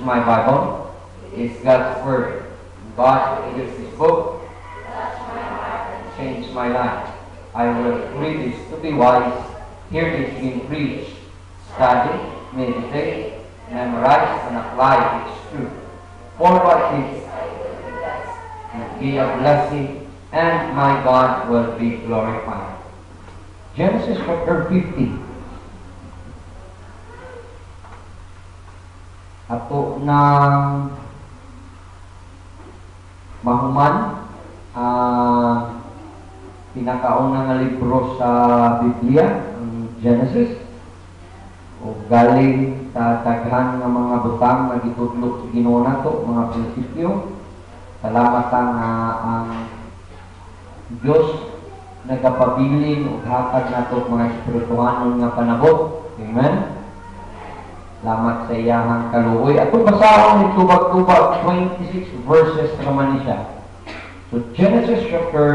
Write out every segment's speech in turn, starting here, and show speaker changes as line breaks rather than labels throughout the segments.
my Bible. It's God's Word. God gives this book. Changed my life. I will read this to be wise, hear this being preached, study, meditate, memorize, and apply its truth. For what is will be a blessing, and my God will be glorified. Genesis chapter 50. Ato na mahuman pinakaunang nga libro sa Biblia, ang Genesis, o galing sa daghan nga mga butang na gitudlok sa Ginoo nato, mga prinsipyo. Salamat ang Diyos nagapabilin o hatag nato mga espirituhanon nga panabot. Amen. Salamat sa iyahang kaluoy. At kung basahon ni tubag-tubag 26 verses naman siya. So Genesis chapter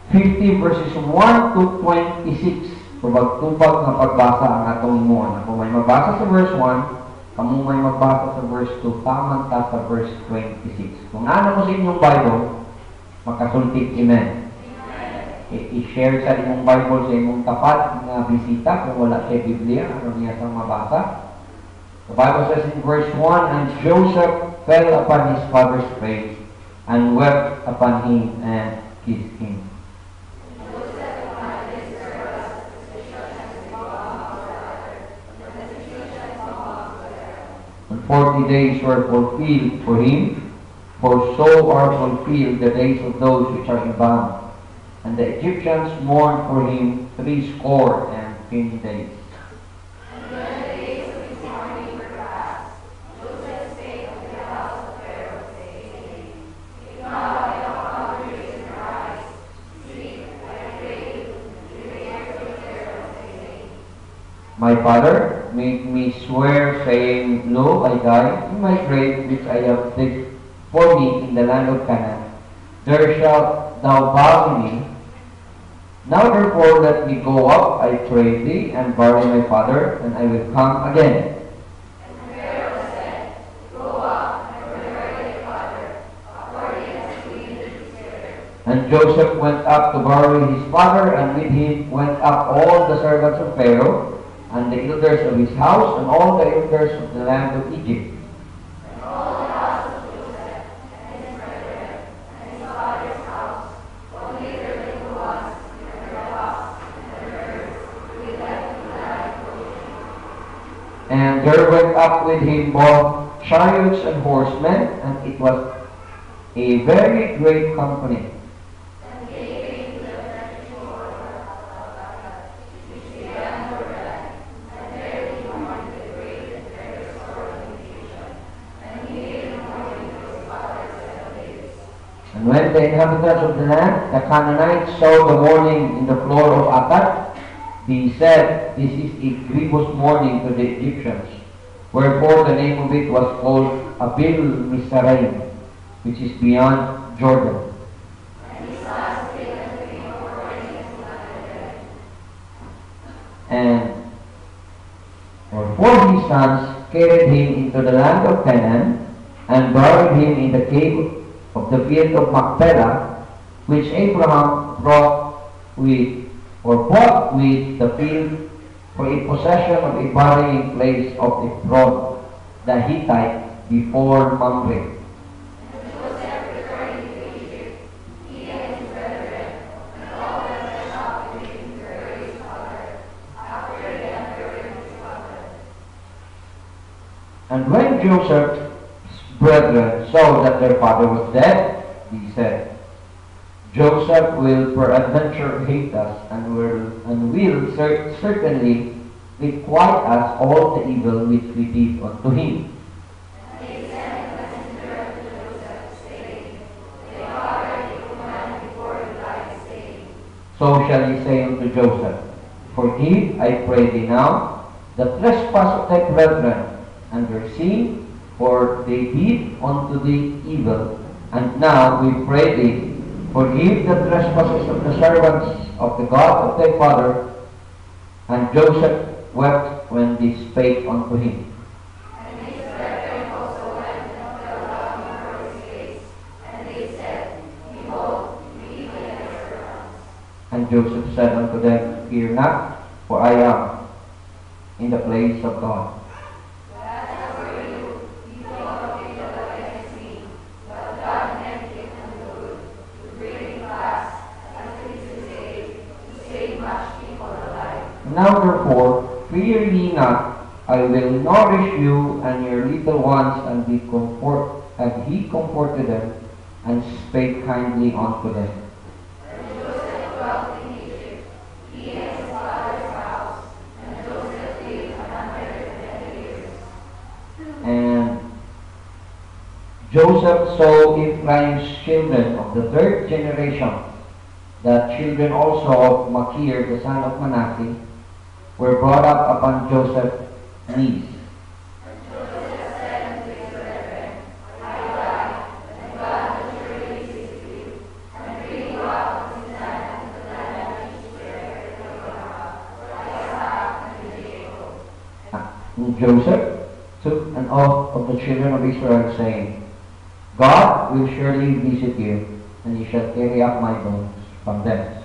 50 verses 1 to 26. Tubag-tubag na pagbasa ang atong imuan. Kung may magbasa sa verse 1, kamu may magbasa sa verse 2, tamang ta sa verse 26. Kung ano mo sa inyong Bible, makasultik. Amen. I-share sa inyong Bible sa inyong tapat na bisita kung wala sa Biblia, ano niya sa mabasa. The Bible says in verse 1, and Joseph fell upon his father's face and wept upon him and kissed him. And 40 days were fulfilled for him, for so are fulfilled the days of those which are in bond. And the Egyptians mourned for him 70 days.
And when the days of his mourning were past, Joseph spake unto the house of Pharaoh, saying, If now I have found grace in your eyes, seek, I pray you, to the ear of Pharaoh, saying,
My father made me swear, saying, Lo, I die in my grave which I have digged for me in the land of Canaan. There shalt thou bury me. Now therefore let me go up, I pray thee, and bury my father, and I will come again.
And Pharaoh said, Go up, and bury thy father, according as he in his spirit.
And Joseph went up to bury his father, and with him went up all the servants of Pharaoh, and the elders of his house, and all the elders of the land of Egypt.
And all the house of Joseph, and his brethren, and his father's house, only their little ones, and their flocks, and their herds, we left to die for him.
And there went up with him both chariots and horsemen, and it was a very great company.
And they came to the very shore of Al-Bakat, which began Jordan, and there he mourned with great and very sore lamentation. And he made mourning to his father 7 days.
And when the inhabitants of the land, the Canaanites, saw the mourning in the floor of Atad, they said, This is a grievous mourning to the Egyptians. Wherefore the name of it was called Abil Misraim, which is beyond Jordan.
And his sons came unto him according as he commanded them.
And four his sons carried him into the land of Canaan, and buried him in the cave of the field of Machpelah, which Abraham bought with the field for a possession of a burying place of Ephron, the Hittite, before Mamre.
And Joseph returning to Egypt, he and his brethren, and all them that shall with him to bury his father, after he had buried his father.
And when Joseph's brethren saw that their father was dead, he said, Joseph will peradventure hate us, and will certainly requite us all the evil which we did unto him.
And they sent a messenger unto Joseph, saying, Thy father did command before he died, saying,
So shall he say unto Joseph, Forgive, I pray thee now, the trespass of thy brethren, and their sin, for they did unto thee evil. And now we pray thee, forgive the trespasses of the servants of the God of thy father. And Joseph wept when they spake unto him.
And his brethren
Joseph said unto them, Fear not, for I am in the place of God. Now therefore, fear ye not, I will nourish you and your little ones, and he comforted them, and spake kindly unto them. And Joseph saw Ephraim's children of the third generation, the children also of Machir, the son of Manasseh, were brought up upon Joseph's knees. And Joseph took an oath of the children of Israel, saying, God will surely visit you, and ye shall carry up my bones from thence.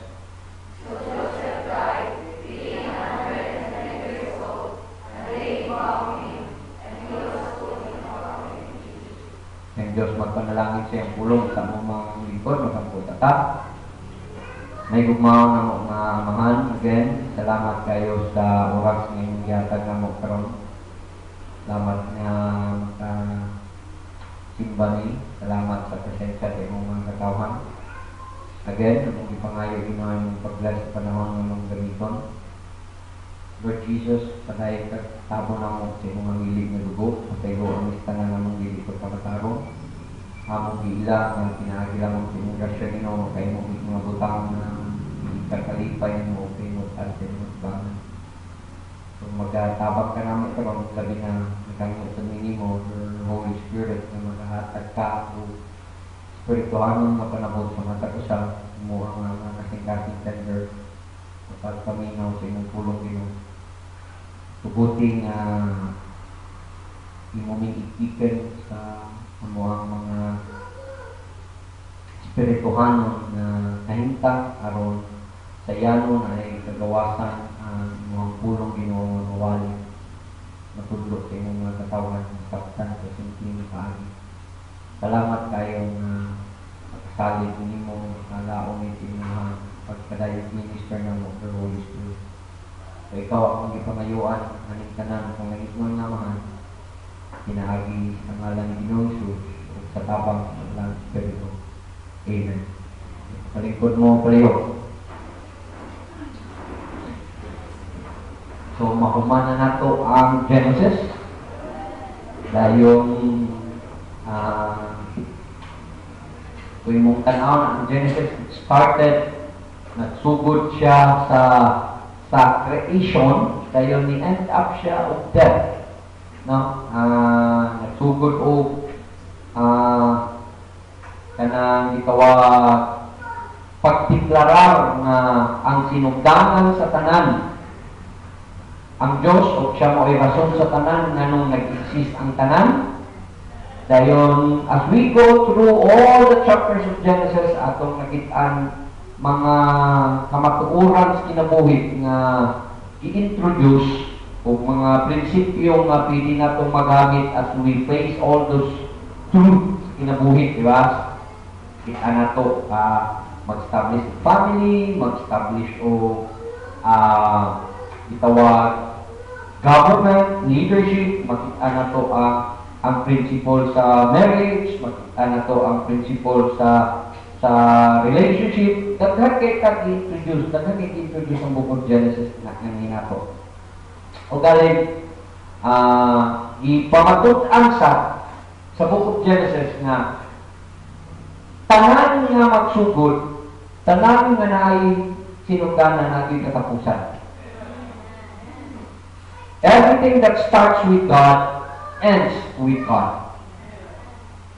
Ang Diyos magpanalangin sa iyong pulong sa mga lingkod, magkamputata. May gugmao ng mga mahal, again, salamat kayo sa oras ng yatag na mo karon. Salamat nga simba ni, salamat sa presensya sa iyong mga katawhan. Again, ang ipangayo yung pag-bless sa panahon ng mga gamiton. Lord Jesus, panay tabo na mo sa iyong hilig na dugo, patay ko ang lista na namang hilig ko pagkatarong. Among gila, ang pinagila mo sa iyong grasya nino, kayo mo mga butang na kakalipay mo, kayo mo tatin mo sa banan. So magtabak ka naman karon, sabi na nagkangutan mo, your Holy Spirit na maghahatag ka o spirituhanong mapanabot sa mata ko sa mo ang kasing-kasing tender kapag paminaw sa inyong pulong dino. Tubuting imuming ikikan sa ang mga spirituhanon na kahintang aron sa yanon ay kagawasan ang mga pulong Ginoo nga mawali matudlo sa inyong mga katawan kaptan sa simpleng paagi. Salamat kayong pagkasalit nimo laom iti mga pagkadayog minister ng the Holy Spirit. So ikaw akong ipangayuan aning tanan kung langit mo namahan pinaagi ang ngalan ni Ginoong Hesus sa tabang ng Espiritu. Amen. Palingkod mo palayo. So mahuman na nato ang Genesis dayong kung mong tanaw ang Genesis started, nagsugod siya sa creation, dayon ni end up siya of death. No? Nagsugod o kanang gitawa pagtiklarar na ang sinugdangan sa tanan ang Diyos o siya mo ay rason sa tanan nga nung nag-exist ang tanan. Dayon, as we go through all the chapters of Genesis, atong nakitaan mga kamatuoran sa kinabuhi nga i-introduce o mga prinsipyo nga pwede natong magamit as we face all those truths sa kinabuhi, di ba? Kita nato mag-establish family, mag-establish o itawag government, leadership, makita na to ang principle sa marriage, makita na to ang principle sa relationship. Daghan kay kag-introduce ang book of Genesis na kanina to. O galing ipamatud-an sa book of Genesis na tanan nga magsugod, tanan nga naay sinugdanan natin katapusan. Everything that starts with God ends with God.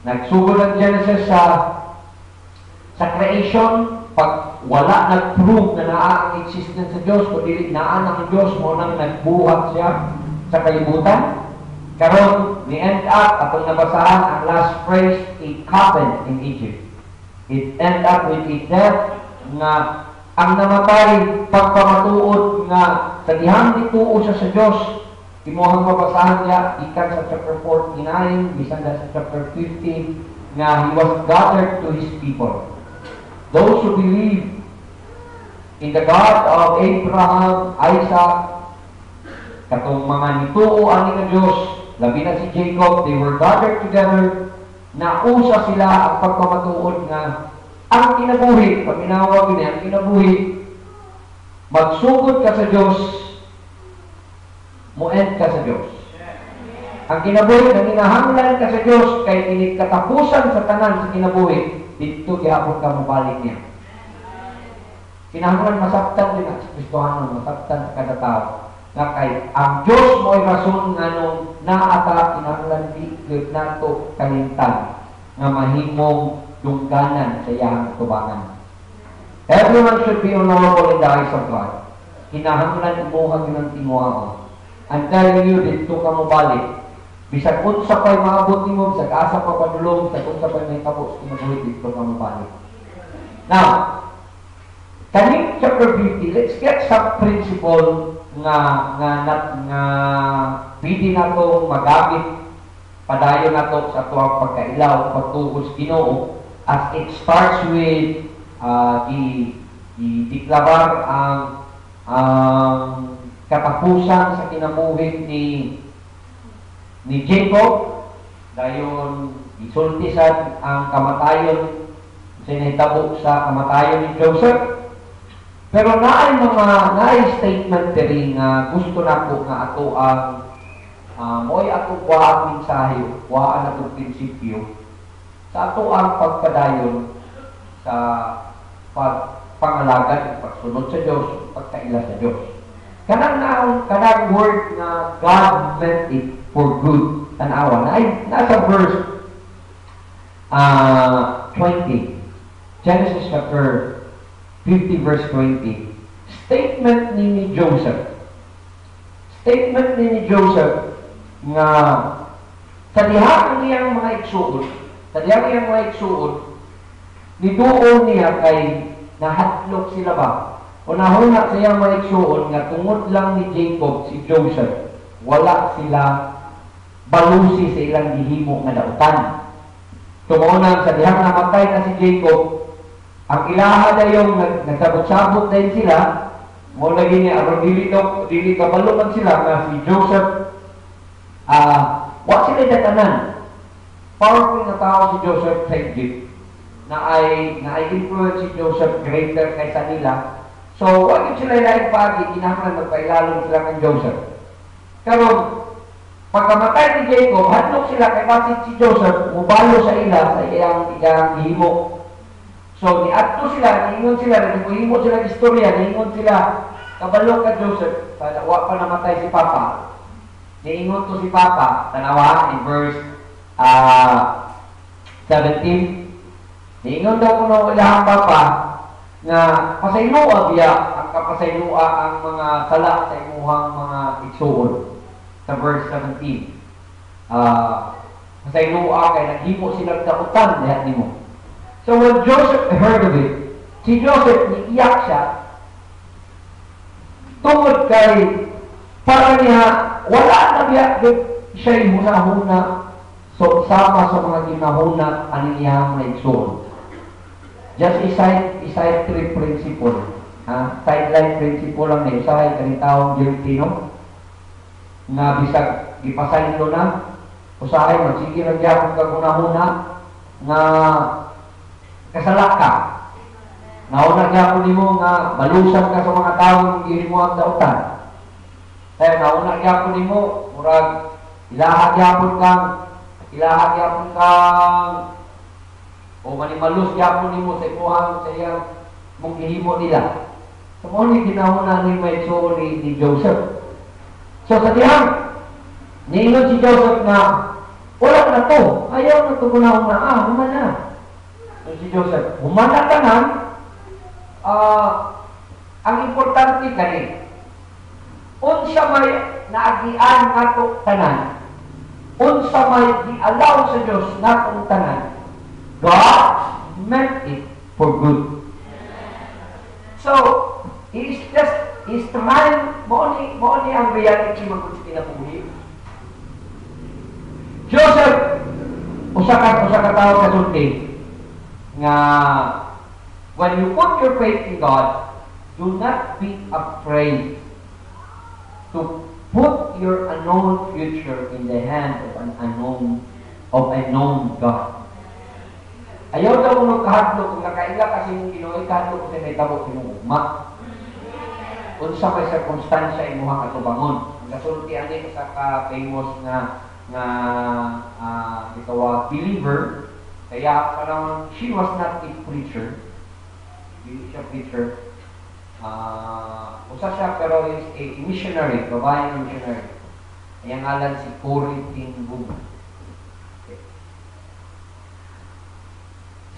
Nagsugod ang Genesis sa creation, pag wala nag-prove na naa ang existence sa Diyos, kundi naan ang Diyos mo nang nagbuhat siya sa kalibutan. Karon ni end up, atong nabasahan ang last phrase, it happened in Egypt. It end up with a death na ang namatay pagpamatuod nga sa dihang dituo siya sa Dios. Timuhang mabasahan niya ikan sa chapter 49 bisan sa chapter 50 nga he was gathered to his people. Those who believe in the God of Abraham, Isaac, katong mga nituo ani nga Dios, labi na si Jacob, they were gathered together, nausa sila ang pagpamatuod nga ang kinabuhi, pag inawag niya, ang kinabuhi, magsugod ka sa Diyos, muend ka sa Diyos. Ang kinabuhi, nang inahanglan ka sa Diyos, kay katapusan sa tanan sa kinabuhi, dito gihapon ka mabalik niya. Kinahanglan masabtan din ang Kristohanon, masabtan sa kada tao. Nga kay, ang Diyos mo ay rason nga nung naata, kinahanglan di nato kalintan, nga mahimong dungganan sa iyang tubangan. Everyone should be honorable in the eyes of God. Kinahanglan imuhag ng timuhaon. I'm telling you, dito ka mo balik. Bisag unsa pa'y maabot nimo, bisag asa pa padulong, bisag unsa pa'y may tapos, kinabuhi dito ka mo balik. Now, kaning chapter 50, let's get some principle nga pwede na to magamit padayon na to sa tuwang pagkailaw, pagtugos Ginoo. As it starts with i-deklarar ang katapusan sa kinabuhi ni Jacob, dayon isultisan ang kamatayon, sinahitabo sa kamatayon ni Joseph. Pero naay statement diri nga gusto nako nga ato ang mo'y ato kuhaan mensahe, kuhaan ato prinsipyo sa ato ang pagpadayon sa pagpangalagad, pagsunod sa Diyos, pagkaila sa Diyos. Kanang word na God meant it for good, tanawa, nasa verse 20, Genesis chapter 50 verse 20. Statement ni Joseph. Statement ni Joseph nga sa dihang niyang mga igsuon, niduon niya kay nahatlok sila ba? O nahuna siya mga igsuon nga tungod lang ni Jacob, si Joseph, wala sila balusi sa ilang gihimo nga dautan. Tumunan sa dihang namatay na si Jacob, ang ilaha na yung nagsabot-sabot din sila, mo lagi niya, aron dili kabaluman sila nga si Joseph, wa sila datanan. Powerful na tao si Joseph sa Egypt, na ay influence si Joseph greater kaysa nila. So, wag sila ilaig pagi, kinahanglan magpailalong sila ng Joseph. Karon, pagkamatay ni Jacob, hadlok sila kay basit si Joseph, mubalo sa ila sa iyang himo. So, niadto sila, niingon sila, nagkuhimo sila ng istorya, niingon sila, kabalo ka Joseph, wa pa namatay si Papa. Niingon to si Papa, tanawa, in verse 17, niingon daw ko na ilahang Papa, na pasaylua biya, ang kapasaylua ang mga sala sa imuhang mga igsuon. Sa verse 17, pasaylua kay naghimo silang kautan, lahat nimo. So when Joseph heard of it, si Joseph niiyak siya tungod kay para niya wala na biya siya'y huna-huna so sama sa mga ginahuna ang niyang na igsoon. Just iside three principle. Sideline principle lang na usahay kanitawang Filipino na bisag ipasaylo na usahay magsige lang yapon kag huna-huna nga kasalak ka. Nauna gyapon nimo nga malusan ka sa mga tawo gihimo ang dautan. Kaya nauna gyapon nimo murag ilaha gyapon kang o manimalus gyapon nimo sa imuhang sa iyang mong gihimo nila. So mo ni ginahuna ni may ni Joseph. So sa dihang niingon si Joseph na wala na to, ayaw na to kuna human na. So si Joseph, humana tanan, ang importante kani, unsa may naagian nato tanan, unsa may di-allow sa Diyos natong tanan, God meant it for good. So So, is trying, mo ni ang reality magkung sa kinabuhi. Joseph, usa ka tao sa sulti, nga, when you put your faith in God, do not be afraid to put your unknown future in the hand of a known God. Ayaw daw kung kahadlok, kung nakaila kasi yung Ginoo, kahadlok kasi may tabo kinugma. Unsa may circumstansya imuha katubangon. Ang kasulti ani sa ka-famous nga itawa believer, kaya parang she was not a preacher. Hindi siya preacher. Usa siya pero is a missionary, babae ng missionary. Ang ngalan si Cory Tingbum.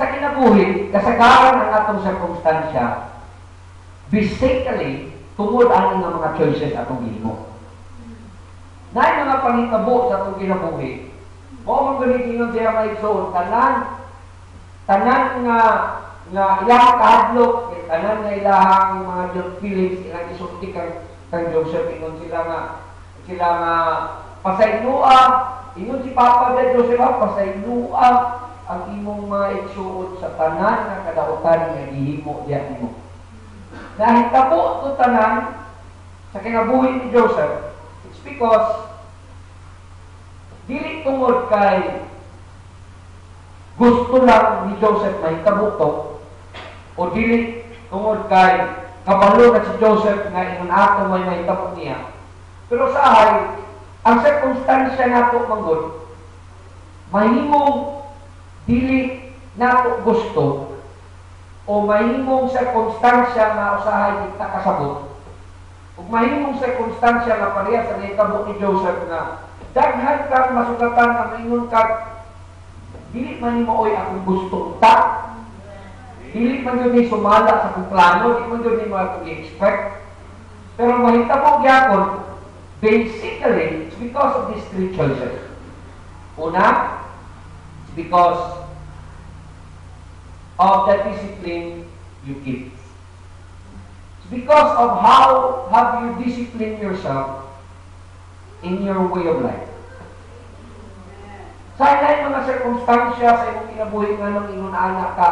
Sa kinabuhi, kasagaran ang atong circumstansya, basically, tungod ang mga choices atong gihimo. Na mga pangitabo sa atong kinabuhi, mo man ganit ingon siya may igsoon, tanan nga ilang kahadlok, tanan nga ilahang mga guilt feelings, ilang isulti kang Joseph, ingon sila nga pasaynua, ingon si Papa de Joseph, pasaynua ang imong mga igsuon sa tanan nga kadautan nga gihimo diha nimo. Nahitabo to tanan sa kinabuhi ni Joseph, it's because dili tungod kay gusto lang ni Joseph mahitabo to, o dili tungod kay kabalo na si Joseph nga ingon ato may mahitabo niya. Pero sahay, ang circumstansya nato manggod, mahimong dili nato gusto o mahimong circumstansya na usahay di ta kasabot, ug mahimong circumstansya na pareha sa nahitabo ni Joseph nga daghan kang masugatan nga maingon kag dili man nimo oy akong gusto ta, dili man yun ni sumala sa akong plano, dili man yun ni mo akong expect, pero mahitabo gyapon basically it's because of these three choices. Una, it's because of the discipline you keep. It's because of how have you disciplined yourself in your way of life. Sa inay mga circumstansya sa imong kinabuhi nga nang ingon anak ka,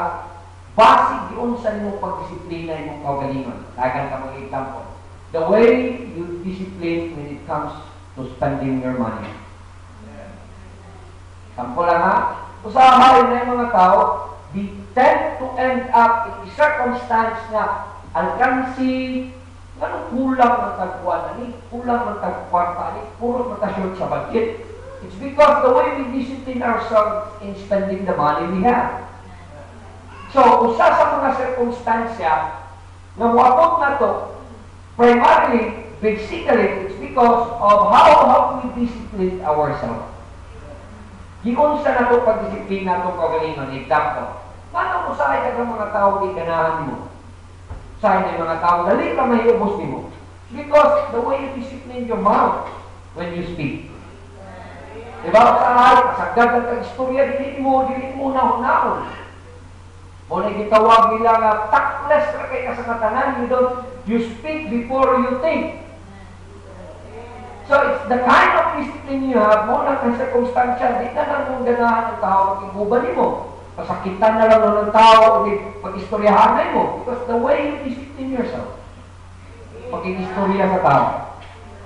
basig yun sa imong pagdisiplina imong kaugalingon. Dagan ka mga example. The way you discipline when it comes to spending your money. Sample lang ha, usahay na yung mga tao, they tend to end up in a circumstance na alkansi, anong kulang ng tagpuan, kulang ng tagpuan, puro matasyon sa budget. It's because the way we discipline ourselves in spending the money we have. So, usa sa mga circumstansya na muabot na to, primarily, basically, it's because of how we discipline ourselves. Giun sa nato pagdisiplina itong kagalingon, example, manong usahay ka ng mga tao di ganahan mo? Usahay na yung mga tao, dali ka mahiubos mo. Because the way you discipline your mouth when you speak. Diba? Usahay, kasagad ang istorya, dili mo nahon-nahon. Muna gitawag nila nga, tactless ka kay kasangatanan, you speak before you think. So it's the kind of discipline you have, mo na kang circumstansya, di na lang mong ganahan ng tao, mag-ibuban mo. Pasakitan na lang ng tao, pag-istoryahan mo. Because the way you discipline yourself, pag-istorya sa tao.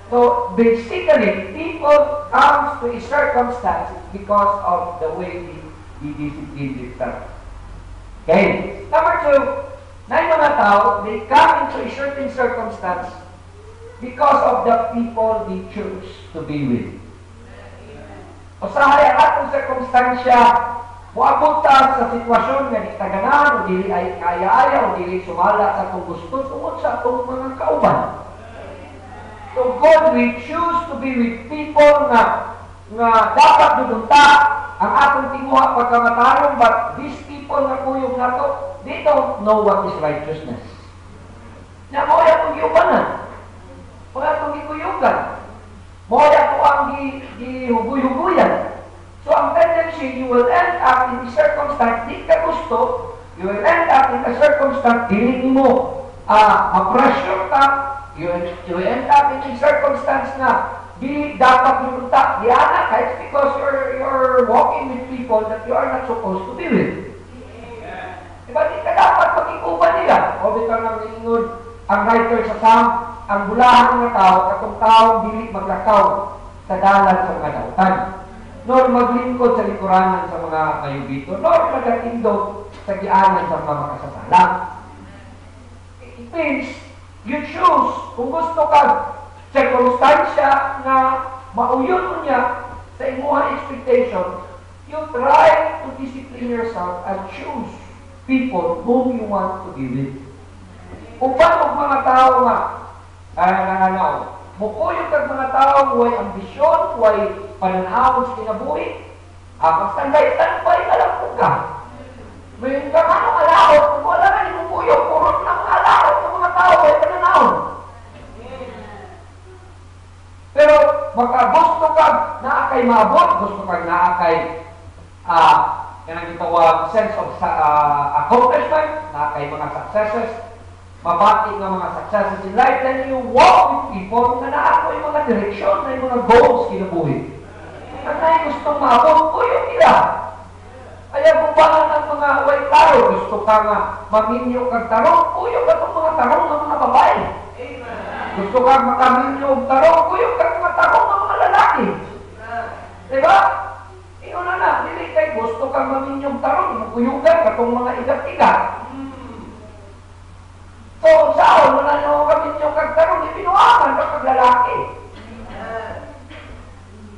So basically, people comes to a circumstance because of the way he disciplines himself. Okay? Number two, na yung mga tao, they come into a certain circumstance because of the people they choose to be with. Usahay ang atong circumstansya, muabot ta sa sitwasyon nga di taganan, o dili ay kaya-aya, o dili sumala sa itong gusto, tungkol sa itong mga kauban. So God will choose to be with people nga dapat dudunta ang atong tinguha pagkamatarong, but these people na kuyog na to, they don't know what is righteousness. Na mo yung yubanan. Mga itong ikuyugan. Moya ko ang gihuguy-huguyan. So ang tendency, you will end up in a circumstance, di ka gusto, you will end up in a circumstance, dili mo. ma-pressure ka, you end up in a circumstance na di dapat lumunta. Di anak, it's because you're walking with people that you are not supposed to be with. Diba, di ka dapat makikuban nila. O bitaw nang niingod ang writer sa Psalm, ang bulahan ng tao, katong taong dili maglakaw sa dalan sa mga dautan, nor maglingkod sa likuranan sa mga mayubito, nor magatindog sa gianan sa mga makasasala. It means, you choose, kung gusto ka, circumstansya na mauyon mo niya sa imuha expectation, you try to discipline yourself and choose people whom you want to be with. Uban og mga tao nga, mukuyog kag mga tao, way ambisyon, way pananaw sa kinabuhi, ang standay-standby alam ko ka. May ka manong alaot, kung wala na ni mukuyog, purot na mga alaot ng mga tao, way pananaw. Pero, gusto kag naakay maabot, gusto kag naakay kanang gitawag sense of accomplishment, naakay mga successes, mabati ng mga successes in life, then you walk with people na naakoy mga direksyon, na mga goals kinabuhi. Ang na gustong maabot, uyong nila. Kaya bubangan ang mga white taro, gusto ka nga maminyo kag tarong, uyong ka itong mga tarong ng mga babae. Gusto ka makaminyo og tarong, uyong ka mga tarong ng mga lalaki. Diba? Iyon na, dili kay gusto kang maminyo og tarong, uyugan ka itong mga igat-igat. So, saan mo na nyo kami nyo kagtarong, ipinuaman ka paglalaki.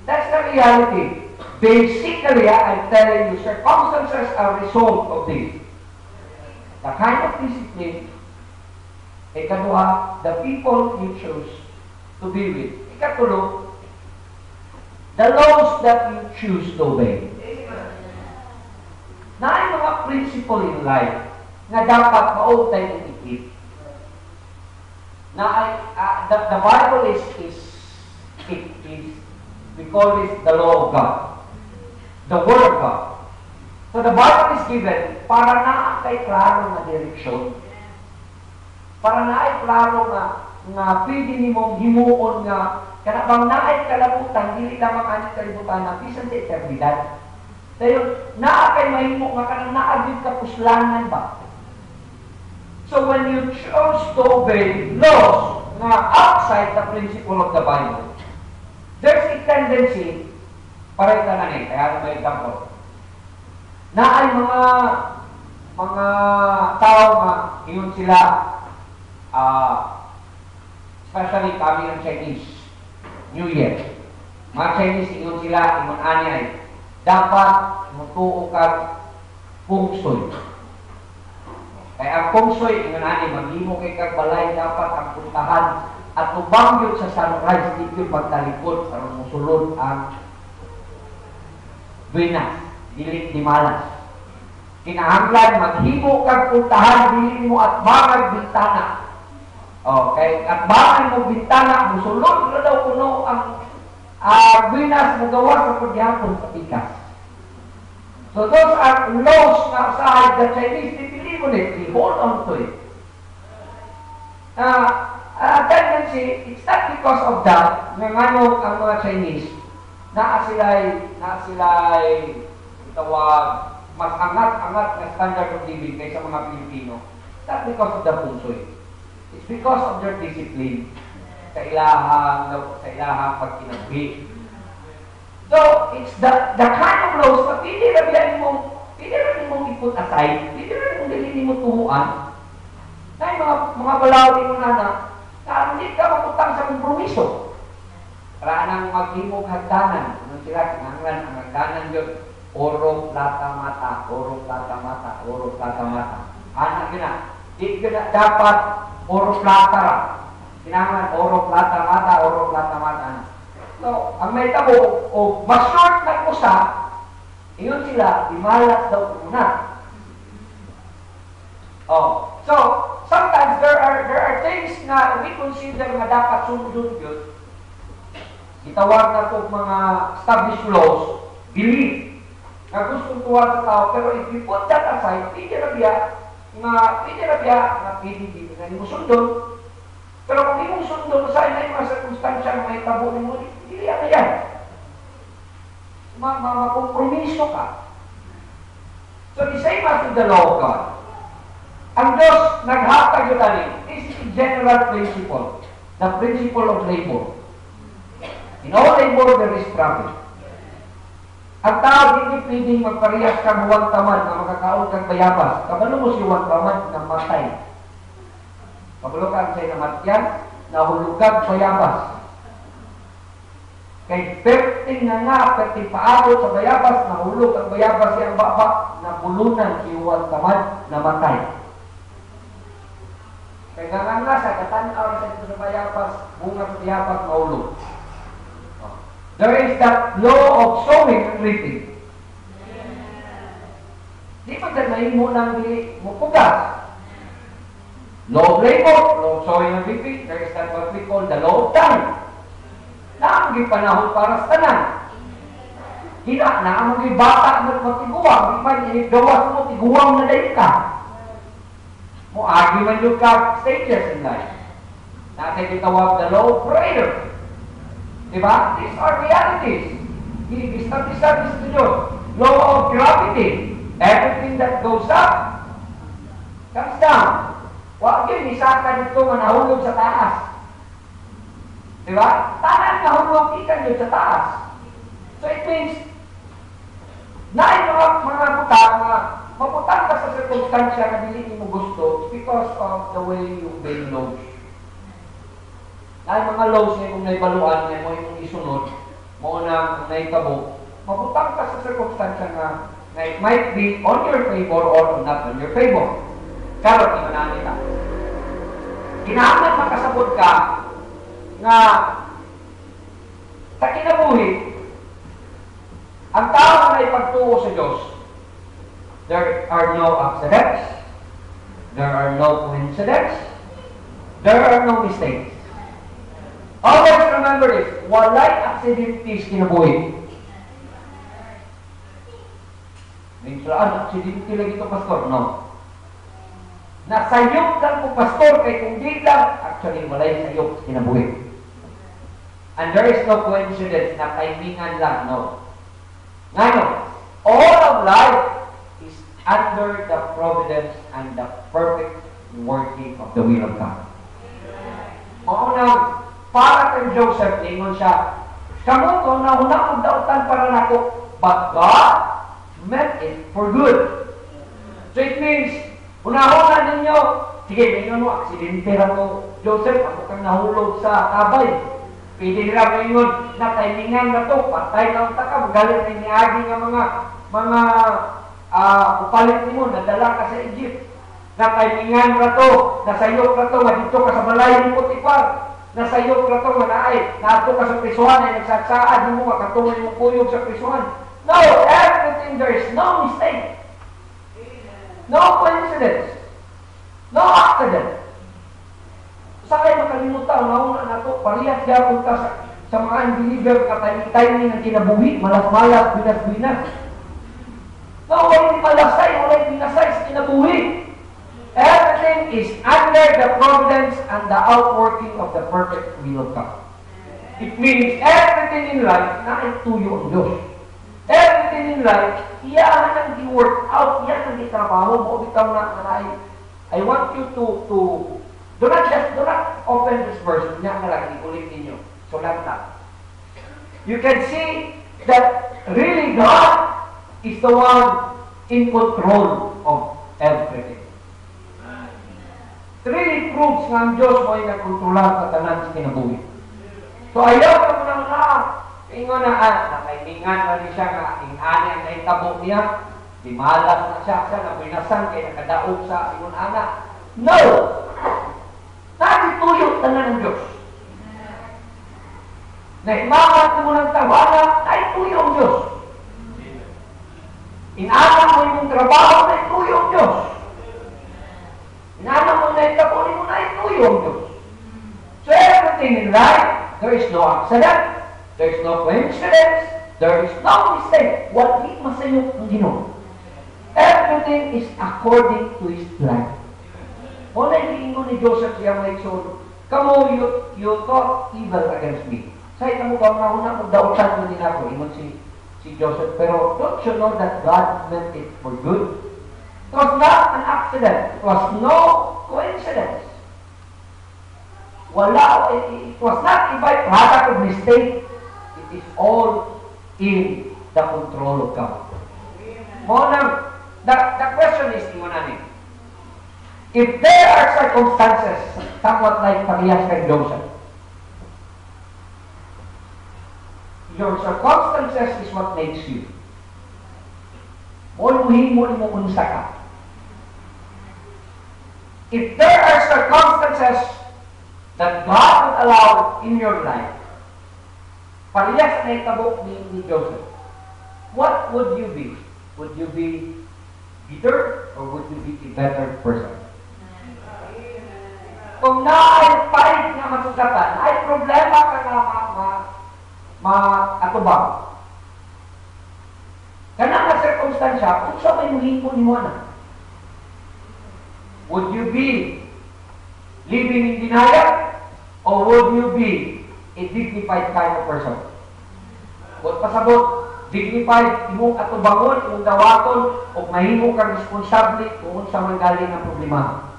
That's the reality. Basically, I'm telling you, circumstances are a result of this. The kind of discipline, ikaduha, the people you choose to be with. Ikatulo, the laws that you choose to obey. Na ay mga principle in life na dapat mautay ng ikip. Now, the Bible is we call this the law of God, the Word of God. So the Bible is given para na kay klaro na direksyon, para na ay klaro nga pwede nimong himuon nga kanabang naay kalabutan, dili lamang ani kalibutan na bisan sa eternidad. Dayon naa kay mahimo nga kanang naagid ka puslanan ba. So when you choose to obey laws na outside the principle of the Bible, there's a tendency, para itanangin, kaya may example, na ay mga tao nga, yun sila, especially kami ng Chinese, New Year. Mga Chinese, yun sila, yun anyay, dapat mutuo ka feng shui. Kaya ang feng shui, yung nani, maghimo kay kagbalay, dapat ang puntahan at tubangyot sa sunrise, dito pagtalikod, para musulod ang Venus, dilik di malas. Kinahanglan, maghimo kag puntahan, dili mo at bangag bintana. Okay, at bangag mo bintana, musulod na daw kuno ang Venus magawa sa pagyapon sa pikas. So those are laws na usahay the Chinese, they believe on it, they hold on to it. Tendency, it's not because of that, nga ngano ang mga Chinese, naa sila'y tawag, mas angat-angat na standard of living kaysa mga Pilipino. It's not because of the feng shui. It's because of their discipline sa ilahang pagkinabuhi. So, it's the kind of laws na pili rin mong iput aside, pili rin mong dili mo tuhuan, na yung mga balaw din mo na hindi ka maputang sa kompromiso. Para nang maghimog hagdanan, nung sila kinanglan ang hagdanan yun, oro, plata, mata, oro, plata, mata, oro, plata, mata. Anak yun na, di yun na dapat oro, plata ra. Kinanglan, oro, plata, mata, oro, plata, mata. So, ang may tabo, o mas short na kusa, iyon sila, imalat daw muna. Oh, so, sometimes there are things na we consider na dapat sundon yun. Itawag na ito mga established laws, belief, na gustong tuwa sa tao, pero if you put that aside, hindi na biya, nga pwede na biya, nga pwede na ni mo sundon. Pero kung di mong sundon, sa inay mga circumstansya na may tabo ni mo, hindi na yan. Makompromiso ka. So the same as with the law of God. Ang Diyos naghatag yun natin. This is the general principle. The principle of labor. In all labor, there is profit. Ang tao, hindi pwedeng magparehas ka buwang tamad na makakaon kang bayabas. Kabalo mo si buwang tamad na matay. Kabalo ka sa'yo na matyan, nahulugag bayabas. Kay perting nga, perting paabot sa bayabas, nahulog ang bayabas siyang baba, na bulunan si buwang tamad na matay. Kaya nga sa katanaw sa ito sa bayabas, bunga sa bayabas, nahulog. There is that law of sowing and reaping. Di ba dahil mo nang mupugas? Law of labor, law of sowing and reaping, there is that what we call the law of time. Naamagi panahon para sa tanan. Hina, naamagi bata na matiguang, di man gawas mo, tiguang na dahil ka. Muagi man yung stages in life. Natin itawag the law of prayer. Diba? These are realities. Establish sa Diyos. Law of gravity. Everything that goes up comes down. Huwag yun, isaka dito nga nahulog sa taas. Diba? Tanan nahulog, ikan yun sa taas. So it means, na mga butang, mabutang ka sa circumstansya na dili mo gusto because of the way you bend loads. Ay mga laws niya kung naibaluan niya mo yung isunod, mo nang naitabo, mabutang ka sa circumstansya na it might be on your favor or not on your favor. Karot, imanan nila. Kinahaman makasabot ka nga sa kinabuhi, ang tao na ipagtuo sa Diyos, there are no accidents, there are no coincidence, there are no mistakes. Always remember this, walay aksidentes kinabuhi. May salaan, aksidente lagi ito, pastor? No. Nasayok lang po, pastor, kay kung di lang, actually, walay sayok kinabuhi. And there is no coincidence na timingan lang, no. Ngayon, all of life is under the providence and the perfect working of the will of God. Maunang, para kay Joseph, ningon siya, kamo ko na unang dautan para nako, but God meant it for good. So it means, unahon ninyo, sige, ningon mo, aksidente ra ko, Joseph, ako kang nahulog sa kabay. Pwede nila ningon, na timingan na to, patay na ang taka, magalit na niagi nga mga upalit mo, nadala ka sa Egypt. Na timingan ra to, nasayok ra to, madito ka sa balay ni Potiphar. Nasayok na ito, manaay, nato ka sa prisuhan, ay nagsaksaan mo, makatungan mo kuyog sa prisuhan. No, everything, there is no mistake. No coincidence. No accident. Sa kayo makalimutan, nauna na ito, parehas yapon ka sa mga unbeliever, timing ng kinabuhi, malas-malas, binas-binas. No, walang malasay, walang binasay sa kinabuhi. Everything is under the providence and the outworking of the perfect will of God. It means everything in life na ituyo ang Diyos. Everything in life, iyan ang i-work out, iyan ang itrabaho mo, bitaw na I want you to do not open this verse, niya nga lang, ulit ninyo. So lang na. You can see that really God is the one in control of everything. It really proves nga ang Diyos mo ay nagkontrolar sa tanan sa kinabuhi. So ayaw ka mo nang ingon na nakaimingan na rin siya nga ingani ang naitabo niya, dimalas na siya nabinasan kaya nakadaog sa ingon anak. No! Nagituyo tanan ng Diyos. Naimamat mo ng tawana, naituyo ang Diyos. Inanak mo yung trabaho, naituyo ang Diyos. Inanak mo na itapunin mo na ituyo ang Diyos. So everything in life, there is no accident, there is no coincidence, there is no mistake. What di masayok ang Ginoo. everything is according to His plan. Wala yung ni Joseph siya may son, kamo, you thought evil against me. Say, kamo ba una magdautan mo din ako, ingon si Joseph. Pero don't you know that God meant it for good? It was not an accident. It was no coincidence. It was not a byproduct of mistake. It is all in the control of God. The question is, if there are circumstances somewhat like Parias and Joseph, your circumstances is what makes you. Muhihin mo unsa ka. If there are circumstances that God would allow in your life, Parias na itabok ni Joseph, what would you be? Would you be bitter or would you be a better person? Kung na-fight nga masugatan, ay problema ka nga atubang. Kanang na circumstansya, kung sa may muhingko ni Juana, would you be living in denial or would you be a dignified kind of person? Kung pasabot, dignified, imong atubangon, imong dawaton, o mahimo kang responsable kung sa man galing ang problema.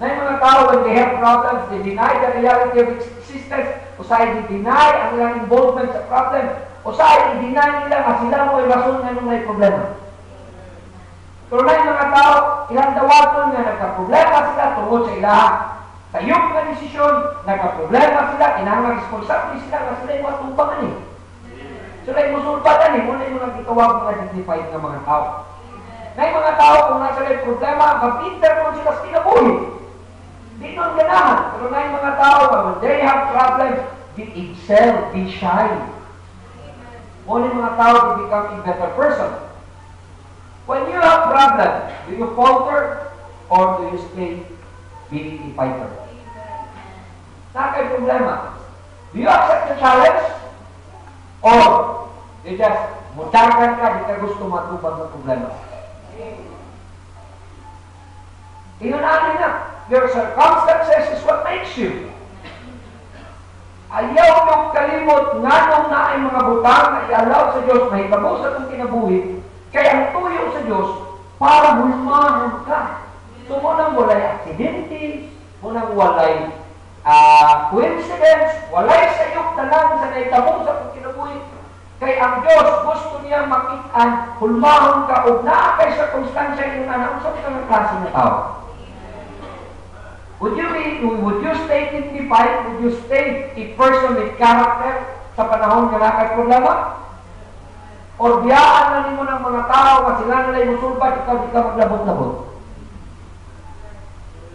Na yung mga tao, when they have problems, they deny the reality of its existence, o sa i-deny ang ilang involvement sa problem, o sa i-deny nila nga sila mo ay rason nga nung may problema. Pero na yung mga tao, ilang dawaton nga nagka-problema sila tungkol sa ilaha. Sa iyong mga desisyon, nagka-problema sila, kinahanglan responsable sila nga sila yung matubangan eh. Sila yung musulpatan eh, muna yung mga gitawag mga dignified ng mga tao. Na yung mga tao, kung nasa may problema, kapinter mo sila sa kinabuhi. Di nun ganahan. Pero na yung mga tao, when they have problems, they excel, they shine. Muna yung mga tao to become a better person. When you have problems, do you falter or do you stay being a fighter? Na kayo problema. Do you accept the challenge? Or you just mutarkan ka, di ka gusto matubang ng problema? Inunanin na. Your circumstances is what makes you. Ayaw niyong kalimot nga nung na ay mga butang na i-allow sa Diyos, mahitabo sa itong kinabuhi, kaya ang tuyo sa Diyos, para hulmahan ka. So, munang walay aksidente, munang walay coincidence, walay sa iyong tanan sa naitabo sa itong kinabuhi. Kaya ang Diyos gusto niya makitaan, hulmahan ka, o naakay sa konstansya yung nanausap ka ng klase na tao. Would you stay dignified? Would you stay a person with character sa panahon na nakay problema? Or biyaan na nimo ng mga tao kasi sila nala'y musulpat, ikaw di ka maglabot-labot?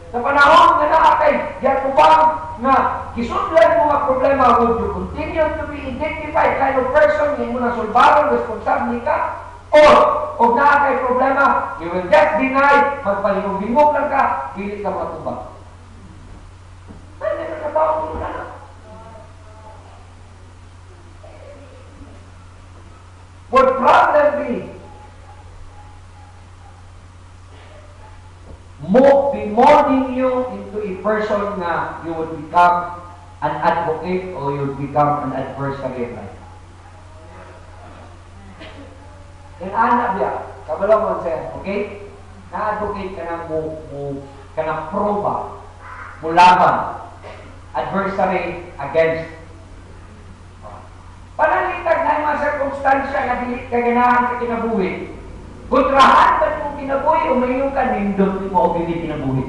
Sa panahon na nakay, diyan mo bang na kisudlan mo mga problema, would you continue to be a dignified kind of person, hindi mo na sulbaron, responsable ka? Or, kung nakakay problema, you will just deny, magpalingong-bingong lang ka, pilit ka matubang. Ay, may nakatawag mo na. Would problem be molding you into a person na you would become an advocate or you would become an adversary in life? Yung anak biya, kabalaw mo siya, okay? Na-advocate ka ng ka ng proba, mulaban, adversary against. Panalitag na yung mga circumstansya na dili kaganahan sa kinabuhi, butrahan ba yung kinabuhi o mayroon ka nindot mo o hindi kinabuhi?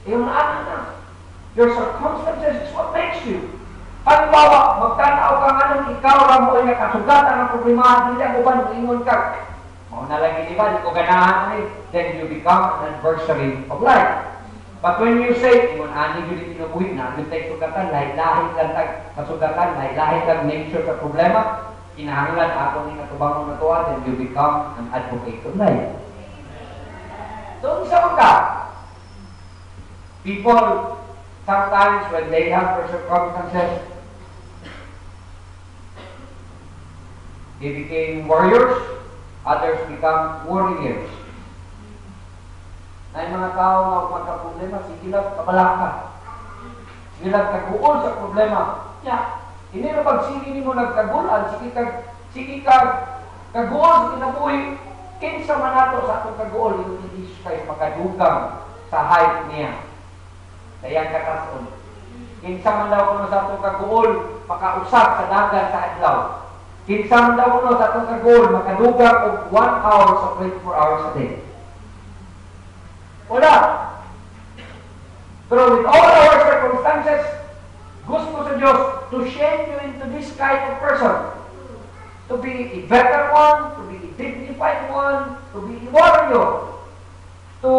Yung ano na, your circumstances is what makes you. Pagbawa, magtanaw ka nga nung ikaw lang mo ay nakasugatan ng problema, hindi ako ba nung ingon ka? Kung nalagi di ba, di ko ganahan eh, then you become an adversary of life. But when you say, kung ani yun yung kinabuhi na, yung tayo sugatan, lahit-lahit lang kasugatan, lahit-lahit lang nature sa problema, kinahanglan atong inatubang ng natuwa, then you become an advocate of life. So, isa ka. People, sometimes when they have their circumstances, They became warriors, others become warriors. Na yung mga tao nga magka-problema, sige lang, kabalak ka. Sige lang, kaguol sa problema. Hindi na pag sige mo nagkagulan, sige ka kaguol sa kinabuhi, kinsa man nato sa atong kaguol, yung Jesus Christ, makadugang sa height niya. Sa iyang katason. Kinsa man daw kuno sa atong kaguol, makausap sa dagat sa adlaw. Kinsa man daw kuno sa atong kaguol, makadugang og 1 hour sa 24 hours a day. Wala. Pero with all our circumstances, gusto sa Diyos to shape you into this kind of person. To be a better one, to be a dignified one, to be a warrior, to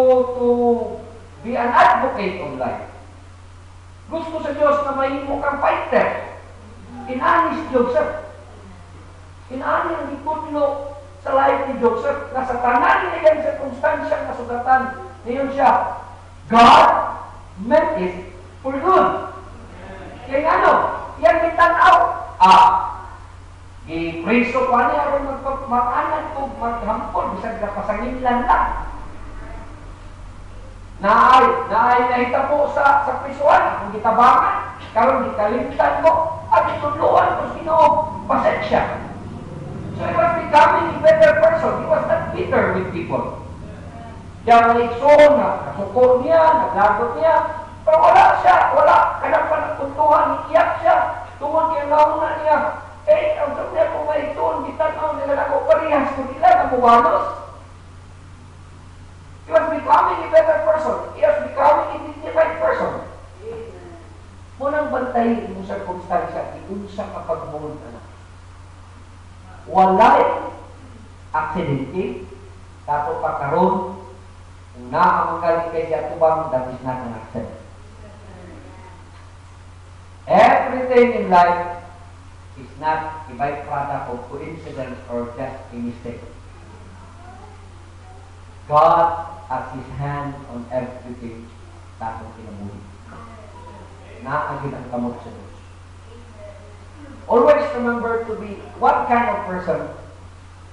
be an advocate of life. Gusto sa Diyos na mahimo kang fighter. Inani si Joseph. Inani ang itutlo sa life ni Joseph na sa tanan niya yung circumstansya na sugatan niyon siya. God meant it for good. Kaya ano? Yan mitanaw. I-preso pa niya aron magpapakanan o maghampon bisag na pasanginlan lang. Naay nahitabo sa prisuan, kung gitabangan, karon gikalimtan mo, at ituluan ko Ginoo pasensya. So he was becoming a better person. He was not bitter with people. Diyan ang iksoon na kasukor niya, naglagot niya, pero wala kanang panagpuntuhan, iiyak siya, tungkol kaya nauna niya. Ang sabi niya kung may itoon, bitanaw nila ako parehas kung nila na muwanos. He was becoming a better person. He was becoming a dignified person. Munang bantay mo sa konstansya, iunsa kapag muon ka na. Walay aksidente, tato pa karon, kung naamanggaling kay siya tubang, that is not an accident. Everything in life is not a byproduct of coincidence or just a mistake. God has His hand on everything sa atong kinabuhi. Naagid ang kamot sa Diyos. Always remember to be what kind of person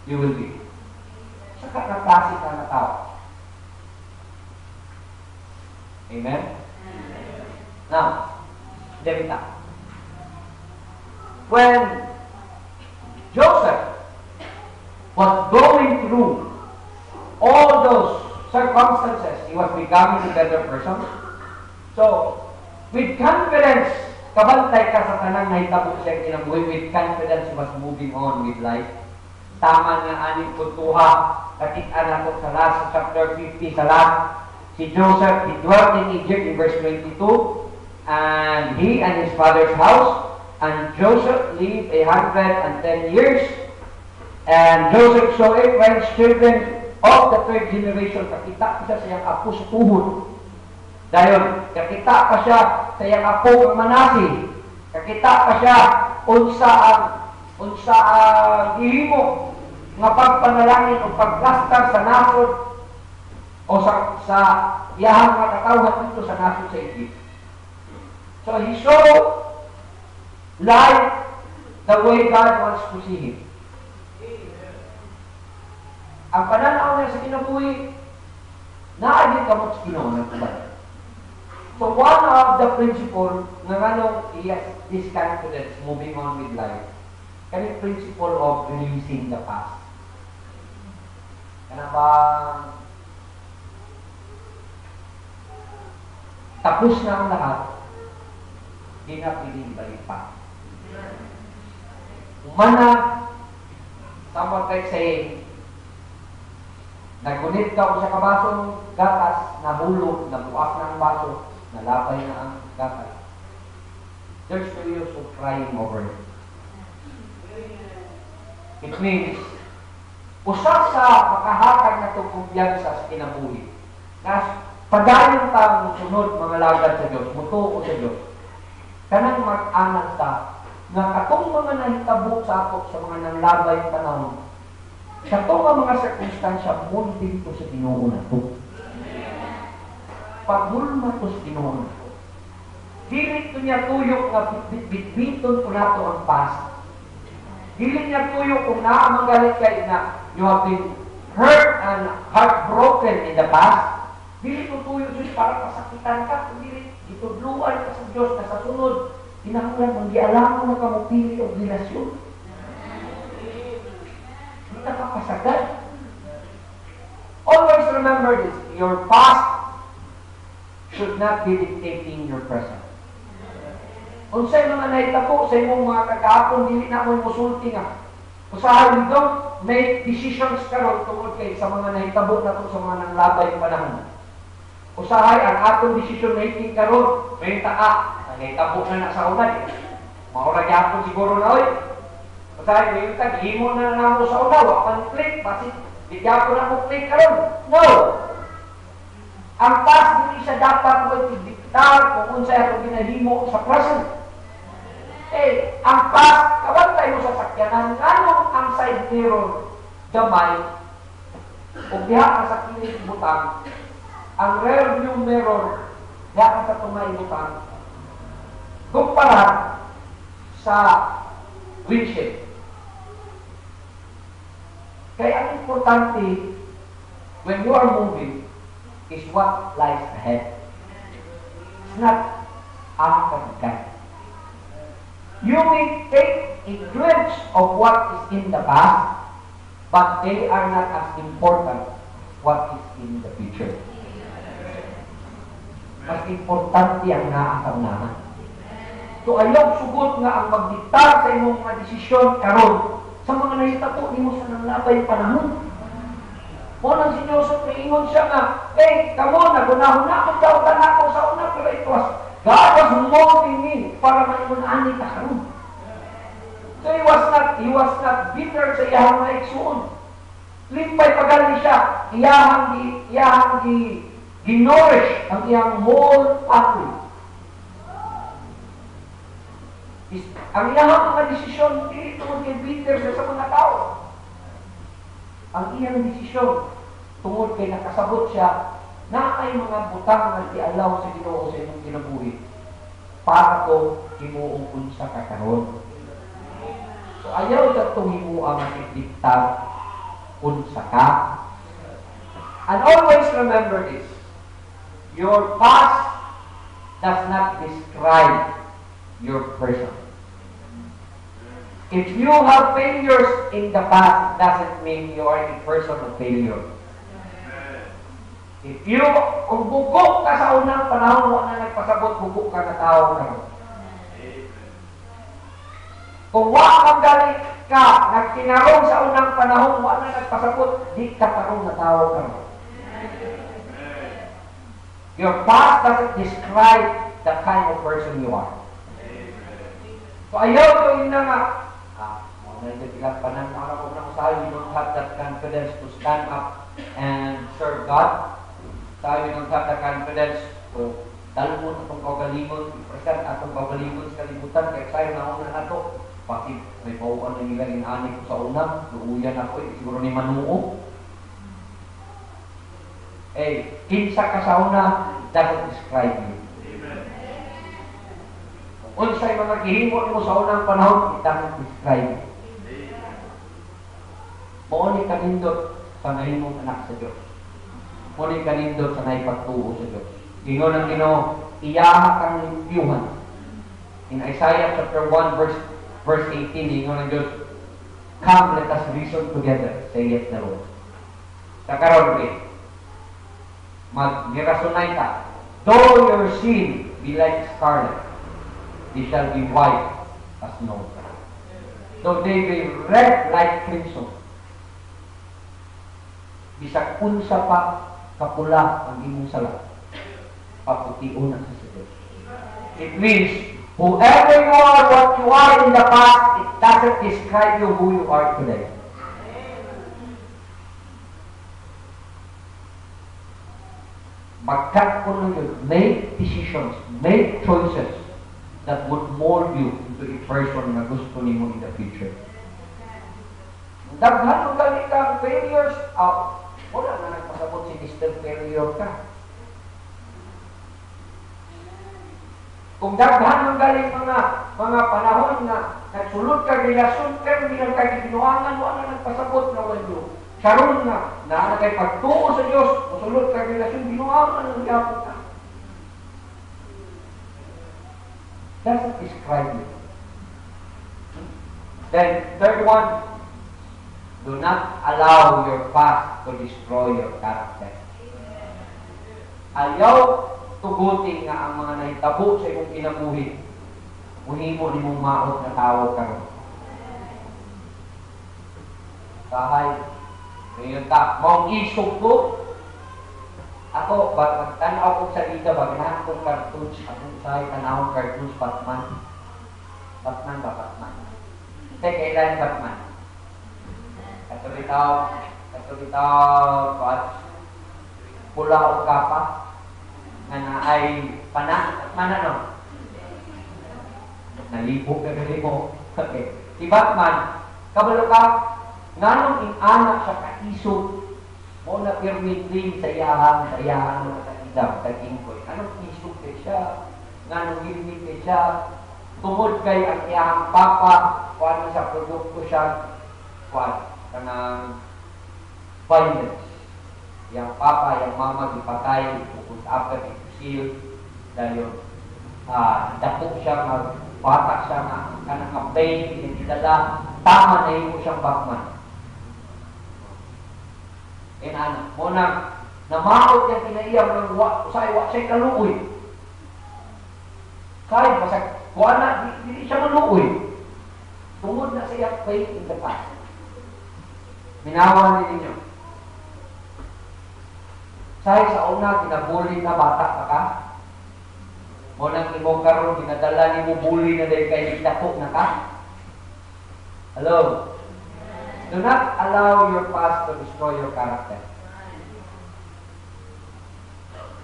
you will be. Sa klase ka na tao. Amen? Now, Devita. When Joseph was going through all those circumstances, he was becoming a better person. So, with confidence, kabantay ka sa tanang nahitabo siya kinabuhi, with confidence, he was moving on with life. Tama nga aning kutuha, katika na ito sa last chapter 50, sa last, si Joseph, he dwelt in Egypt in verse 22, and he and his father's house, and Joseph lived 110 years, and Joseph saw Ephraim's children of the third generation. Kakita pa siya sa iyang apo sa tuhod. Dahil kakita pa siya sa iyang apo ang Manasi. Kakita pa siya unsa ang ihimo nga pagpanalangin o pagplastar sa nasod o sa iyahang mga katawhan dito sa nasod sa Egypt. So he saw life the way God wants to see him. Ang pananaw niya sa kinabuhi, naagin kamot sa Ginoo ng kubay. So one of the principle na anong he has this confidence moving on with life, kani principle of releasing the past. Kana ba tapos na ang lahat, di na piling balik pa. Umana, someone can say, nagunit ka o sa kabasong gatas, nahulog, nabuak na ang baso, nalapay na ang gatas. There's no use of crying over it. It means, usap sa makahakag na itong kumpiyansa sa kinabuhi, na padayon tang sunod mga lagad sa Diyos, mutuo sa Diyos, kanang mag-anad ta, nga katong mga nahitabo sa ato sa mga nanglabay panahon, sa ito nga mga circumstansya, mundin to sa Ginoo na ito. Pagmulma to sa Ginoo na ito. Dili ito niya tuyok nga bitbiton ko na ito ang past. Dili niya tuyo kung naamagalit kay na you have been hurt and heartbroken in the past. Dili ko tuyo Diyos para pasakitan ka. Dili, itudluan ka sa Diyos na sa sunod. Kinahanglan, manggialam mo na kamupili o relasyon. Hindi ka pasagad. Always remember this. Your past should not be dictating your present. Unsay mga nahitabo sa imong mga kagahapon, dili na mo musulti nga. Usahay, we don't make decisions karon tungod kay sa mga nahitabo na to sa mga nanglabay panahon. Usahay, ang atong decision making karon, may taa, nahitabo na sa una. Maura gyapon siguro na oy. Usahay, may tag himo na namo sa una, wa man click, basi di gyapon na mo click karon. No. Ang past dili siya dapat mo diktar kung unsay atong ginahimo sa present. Ang past, kawantay mo sa sakyanan, anong ang side mirror, gamay, o diha ka sa kilig butang, ang rear view mirror, diha ka sa tumay butang, kumpara sa windshield. Kaya ang importante, when you are moving, is what lies ahead. It's not after the fact. You may take a glimpse of what is in the past, but they are not as important what is in the future. Mas importante ang naakaunahan. So ayaw sugod nga ang magdiktar sa imong mga desisyon karon sa mga nahitabo nimo sa nanglabay panahon. Mo nang sinyosot na ingon siya nga, kamo nagunahon na ako daw tanako sa una, pero it was God was molding me para maingon-ani ka karon. So he was not bitter sa iyang mga igsuon. Limpay pagali siya, iyahang ginorish ang iyang whole family. Ang iyang mga desisyon, hindi tungod kay bitter sa mga tao. Ang iyang desisyon, tungod kay nakasabot siya, na ay mga butang na dialaw sa Ginoo sa inyong kinabuhi para ko himuong unsa ka karon. So ayaw sa itong himuang diktar unsa ka. And always remember this, your past does not describe your person. If you have failures in the past, doesn't mean you are a person of failure. If you, kung bugok ka sa unang panahon, wala na nagpasabot, bugok ka na tao karon. Kung wakang galit ka, nagtinarong sa unang panahon, wala na nagpasabot, di ka tarong na tao karon. Your past doesn't describe the kind of person you are. So ayaw ko yun na nga, mga nagtigilan pa ng araw ko na usahay, we don't have that confidence to stand up and serve God. Tayo ng the confidence o dalmon atong kaugalingon, i-present atong kaugalingon sa kalibutan, kaya tayo na una na ito. Pati may pauan na nila inani ko sa una, luuyan ako, siguro ni Manuo. Kinsa ka sa una, doesn't describe you. Unsay mga gihimo mo sa unang panahon, it doesn't describe you. Mauni kanindot sa nahimong anak sa Diyos. Muli kanindot sa naipagtuo sa Diyos. Gingon ang Ginoo, iyaha kang limpyuhan. In Isaiah chapter 1 verse 18, gingon ang Diyos, come, let us reason together, saith the Lord. Sa karon mag-mirasonay ka. Though your sin be like scarlet, they shall be white as snow. Though they be red like crimson, bisag unsa pa kapula ang imong sala, paputiun na sa Diyos. It means, whoever you are, what you are in the past, it doesn't describe you who you are today. Magkat ko nun yun, make decisions, make choices that would mold you into a person na gusto nimo in the future. Daghan mo gali ka failures, wala na nagpasabot si Mr. Failure ka. Kung daghan man galing mga panahon na nagsulod ka relasyon pero bilang kay ginuangan mo na nagpasabot na walyo. Karon na kay pagtuo sa Dios, musulod ka relasyon ginuangan ang gyapon ka. Doesn't describe you. Then, third one, do not allow your past to destroy your character. Ayaw tugutin nga ang mga nahitabo sa imong kinabuhi. Muhimo ni mong maot na tawag karon. Kahay, ngayon ta, mong isog ko. Ako, magtanaw ko sa liga, baganahan kong cartoons. Akong sa'yo, tanawang cartoons, Batman. Batman ba, Batman? Kailan Batman? Katulitaw, pula o kapa, na ay Batman ano? Nalibog na gali mo. Okay. Si Batman, kabalo ka, nganong inanak siya kaisog, mo na permitting sa iyahan mga kakidam, kakingkoy. Anong isog kay siya? Nganong gilmit kay siya? Tungod kay ang iyahang papa, kuwan sa produkto siya, kuwan, kanang violence. Yang papa, yang mama, dipatay, pupus apa, dipusil, dahil dako siya, batak siya nga, kanang pain, pinitidala, tama na yun siyang Batman. Muna, namaot yung kinaiyam ng sa'y kaluoy. Sa'y, basag, kuha na, hindi siya maluoy. Tungod na siya faith in the past. Minawan din ninyo. Sa'y sa una, kinabuli na bata pa ka. Munang imong karon ginadala ni mo bully na dahil kay nagdako na ka. Hello? Do not allow your past to destroy your character.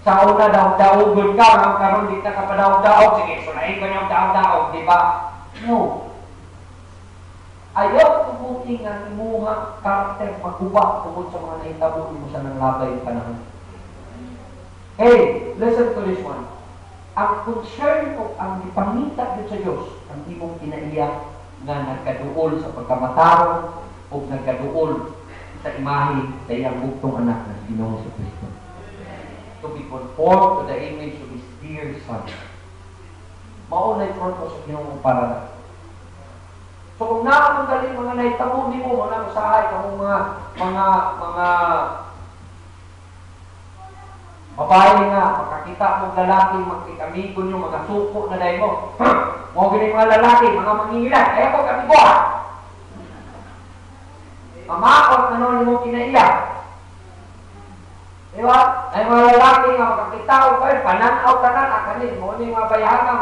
Sa una daw-daogon ka, ang karon di ka kapadaog-daog, sige, sulahin ko niyong daog-daog, di ba? No. Ayaw tubuting ang imuha karakter magkuba tungkol sa mga nahitabo mo sa nanglabay panahon. Hey, listen to this one. Ang concern o ang ipangita dito sa Diyos, ang imong kinaiyak na nagkaduol sa pagkamatarong o nagkaduol sa imahe sa iyang bugtong anak na Ginoong Jesucristo. To be conformed to the image of His dear Son. Maunay purpose sa Ginoong para. So kung naamang galing mga nahitabo ni mo, mga usahay, kamong mga babae nga, makakita mong lalaki, magkikamigo nyo, mga suko na dahil mo. Mga ganyan mga lalaki, mga mangingilan, kaya ko kami ko. Mamakot na noon mo kinaiyak. Diba? Ay mga lalaki nga, makakita ko kayo, pananaw tanan, akanin, mo yung mga bayaga,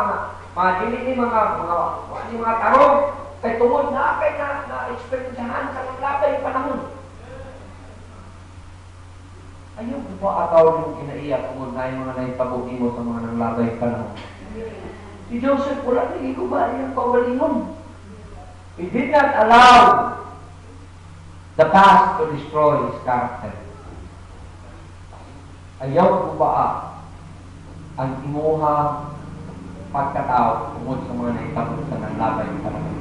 mga dili mga tarong, kay tungod na kay na-experiencehan sa maglabay panahon. Ayaw ko ba ataw yung kinaiyak kung na yung mga naitabuhin mo sa mga nanglabay panahon? Si Joseph, wala na ko ba yung kawalingon? He did not allow the past to destroy his character. Ayaw ko ba ang imuha pagkatao tungkol sa mga naitabot sa nanglabay panahon?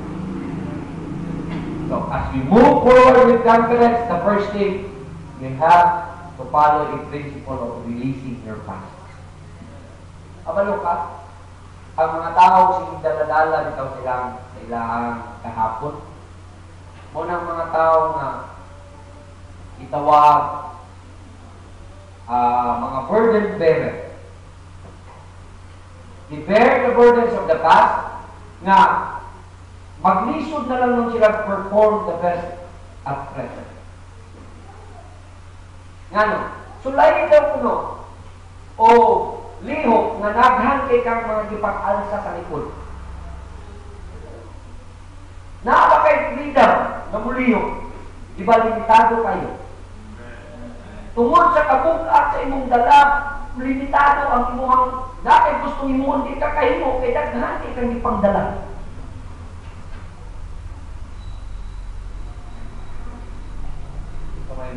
So, as we move forward with confidence, the first thing you have to follow the principle of releasing your past. Abalo ka, ang mga tao sige daladala bitaw silang kahapon. Munang mga tao na itawag mga burden bearer. They bear the burdens of the past nga maglisod na lang nung sila perform the best at present. Ngano? Sulayin daw kuno o lihok nga naghan kay kang mga gipag-alsa sa likod. Naapa kay freedom na mulihok. Di ba limitado kayo? Tungod sa kabugat sa imong dala, limitado ang imuhang dahil gusto imuhon di ka kahimo kay daghan kay kang gipangdala. Ito may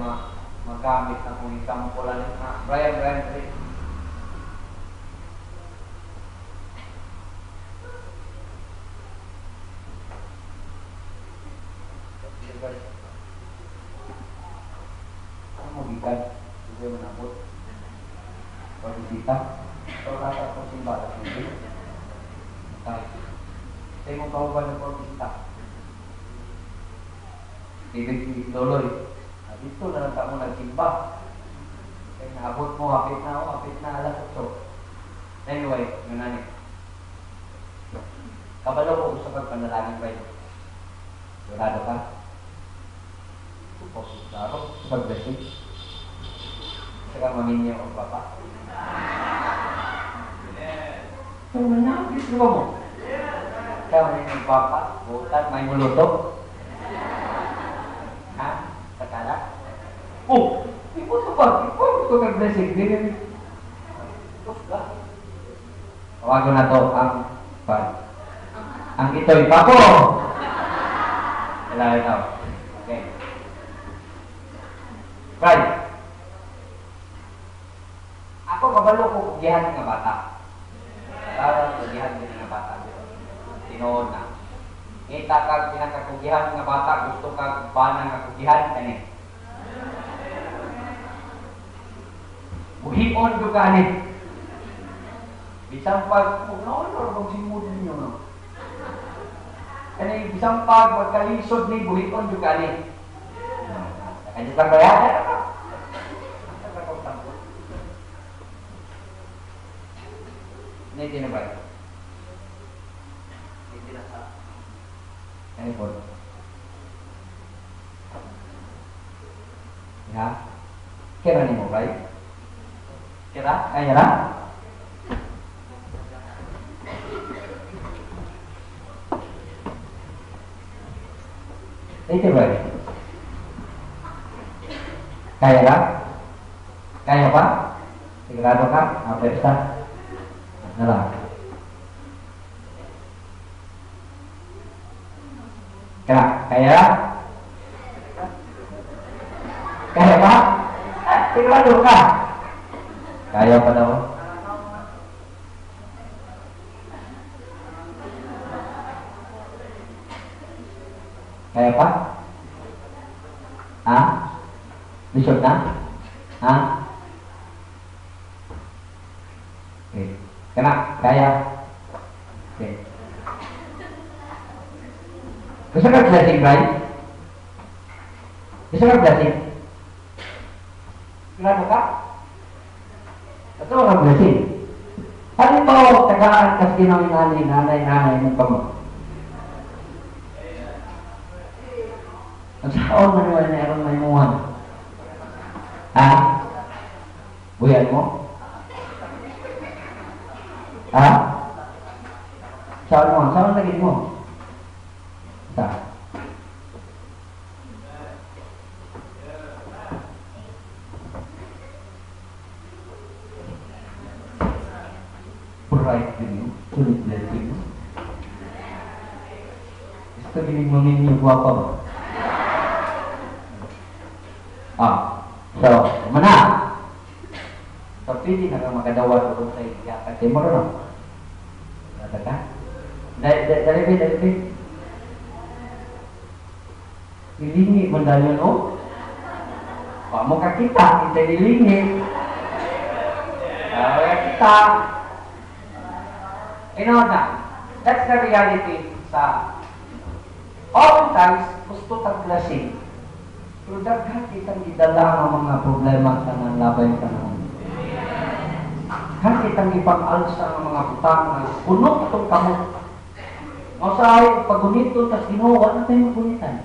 magamit na kung example lang na Brian Christ. Ano mo bigat? Hindi mo nabot. Pagbisita. So, nasa po simbahan. Hindi. Okay. Sa imong kauban ng pagbisita. Bibig loloy. Dito na lang mo nagsimba. Kaya naabot mo, hapit na alas 8. Anyway, yun na niya. Kabalo ko gusto kang panalangin ba yun? Sigurado ka? Supos, klaro. Sa pag-blessing. Gusto kang maminyo o papa? So, na, gusto mo? Ikaw na yung papa, butat, may muluto. Ha? Sakala? Oh! Iputo ba? Gusto kang blessing. Hindi. Tawago na to ang ito'y papo. Kailangan ito. Okay. Right. Ako kabalo ko kugihan ng bata. Para kugihan din ng bata. Tinoon na. Kita ka pinakakugihan ng bata, gusto ka banang kakugihan kani. Buhion ko kani. Bisang pag no, simod ninyo no. Kani bisang pag magkalisod ni buhion ko kani. Kanya lang ba yan? Hindi na ba? Hindi na sa. Ano po? Ya? Kira ni mo ba? Kira? Kaya na? Ito ba? Kaya na? Kaya pa? Sigurado ka? Pesta? Ano lang? Kaya? Kaya pa? Sigurado ka? Kaya pa daw? Kaya pa? Ha? Lisod na? Ha? Okay. Kaya? Okay. Gusto ka blessing, right? Gusto ka blessing? Sigurado ka? Gusto ka blessing? Halimbawa, tagaan kasi ng nanay ng pamo. Ang saon man wala na erong may muhan. Ha? Buyan mo? Ha? Saon mo? Saon lagi mo? Sa? Bright din yun. Sulit blessing. Gusto giling maminyo guwapa ba? So, mana? So, pili na kang makadawat ko sa iya. Kasi mo rin. Nata ka? Dari. Nilingi mo dahil no? Mo kakita, kita nilingi. Kita. Na. That's the reality sa oftentimes, gusto kang blessing. Pero daghan kitang gidala ng mga problema sa nanlabay ka naman. Daghan kitang ipag-alsa ng mga butang na puno itong kamot. Masahay, pagunito, tas ginawa na tayo magunitan.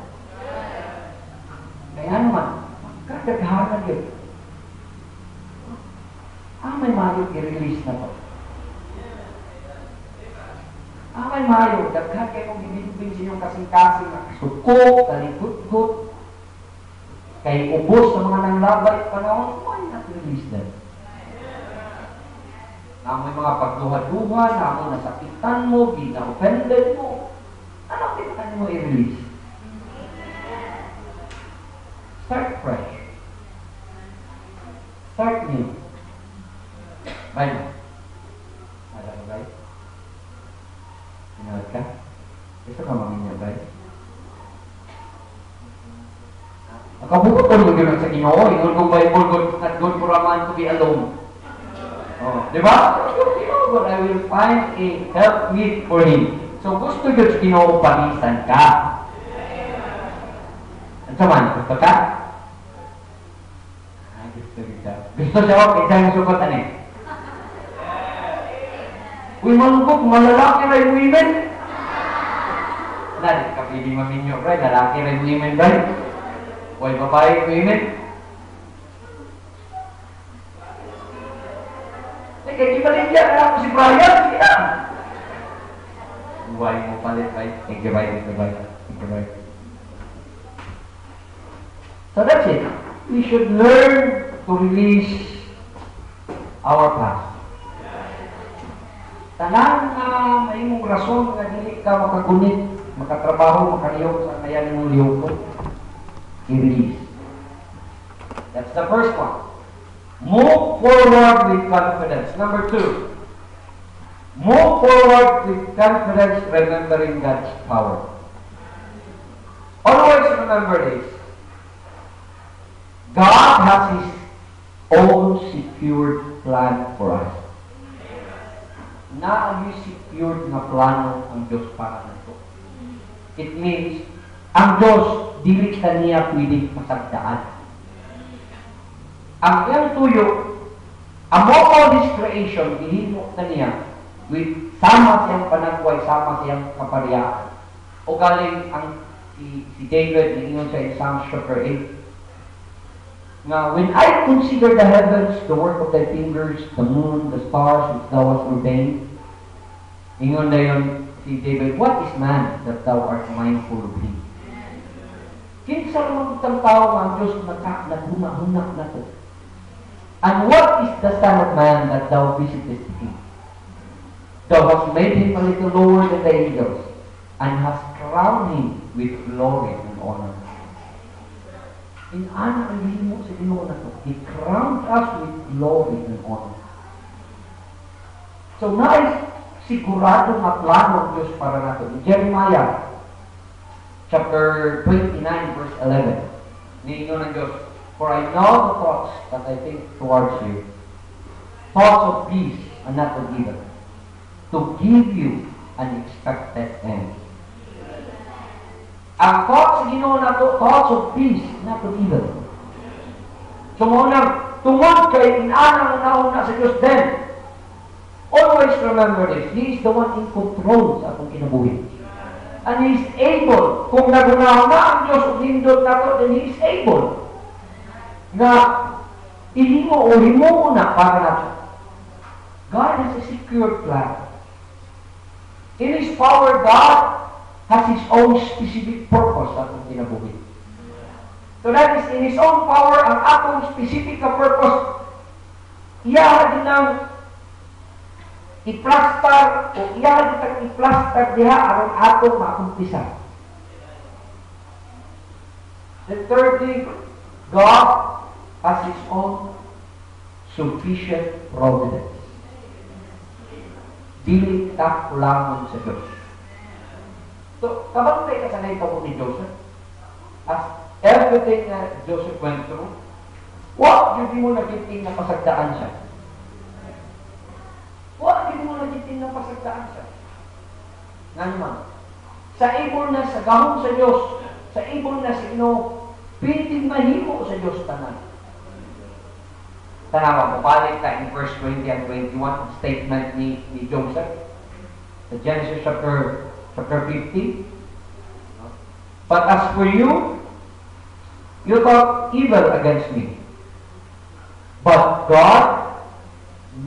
Kaya naman, magkadaghanan yun. May mayo i-release na to. May mayo, daghan kayo kong ibibig sa inyong kasing-kasing na suko, kalikot-kot, kay ubos sa mga nanglabay panahon, why not release them? Na may mga pagduha-duha, na mo nasakitan mo, gina-offended mo, ano kailangan mo i-release? Start fresh. Start new. Right? Alam mo, right? Pinawad ka? Gusto ka maminyo, right? Kabuton mo yun sa Ginoo. Ingon kong Bible, not good for a man to be alone. Oh, di ba? But I will find a helpmeet for him. So gusto yun sa Ginoo panisan ka. At saman, gusto ka? Gusto siya ako, kaya siyang sukatan eh. Uy, malugok, malalaki rin women. Nalit ka pili maminyo, right? Lalaki rin women, right? Uy, babae women. Kaya ibaligyan na ako si Brian, sige na. Uy, mo palit, right? Thank you, right? Thank you, right? Thank you, right? So that's it. We should learn to release our past. Tanan na may mong rason nga dili ka makagunit, makatrabaho, makaliw sa kaya mong liw ko, i-release. That's the first one. Move forward with confidence. Number 2. Move forward with confidence, remembering God's power. Always remember this. God has His own secured plan for us. Na ang secured na plano ang Diyos para nito. It means, ang Diyos, dili ka niya pwedeng pasagdaan. Ang iyang tuyo, among all this creation, ihimo na niya with sama siyang panagway, sama siyang kapariyaan. O galing ang si David, ningon sa in Psalms chapter 8, now, when I consider the heavens, the work of thy fingers, the moon, the stars, which thou hast ordained, ingon na yun si David, what is man that thou art mindful of him? Kinsa naman itang tao ang Diyos naghuna-hunak na to? And what is the Son of Man that thou visitest him? Thou hast made him a little lower than the angels, and hast crowned him with glory and honor. Inana ang himo sa Ginoo na to. He crowned us with glory and honor. So, sigurado nga plano ng Diyos para nato. In Jeremiah, chapter 29, verse 11, ninyo ng Diyos, for I know the thoughts that I think towards you, thoughts of peace and not of evil, to give you an expected end. Ang thoughts sa Ginoo na to, thoughts of peace, not of evil. So, munang tungod kay inanang nauna sa Diyos din. Always remember this. He is the one in control sa atong kinabuhi. And He is able. Kung nagunaw na ang Diyos o hindot na to, then He is able na ihimo o himo na para nato. God has a secure plan. In His power, God has His own specific purpose sa atong kinabuhi. So that is, in His own power, ang atong specific na purpose, iya din ang i-plaster o iya din i-plaster diha aron atong makumpisa. And thirdly, God has His own sufficient providence. Dili ta kulangon sa Diyos. So, kabantay ka sa naitabo ni Joseph. As everything na Joseph went through, what hindi mo nagiting na pasagdaan siya? What hindi mo nagiting na pasagdaan siya? Nga naman, sa ibon na sa gahong sa Diyos, sa ibon na sa Ginoo, piling mahimo sa Diyos tanan. Tanawa, mabalik ka in verse 20 and 21, statement ni Joseph. Sa Genesis chapter 50. But as for you, you thought evil against me. But God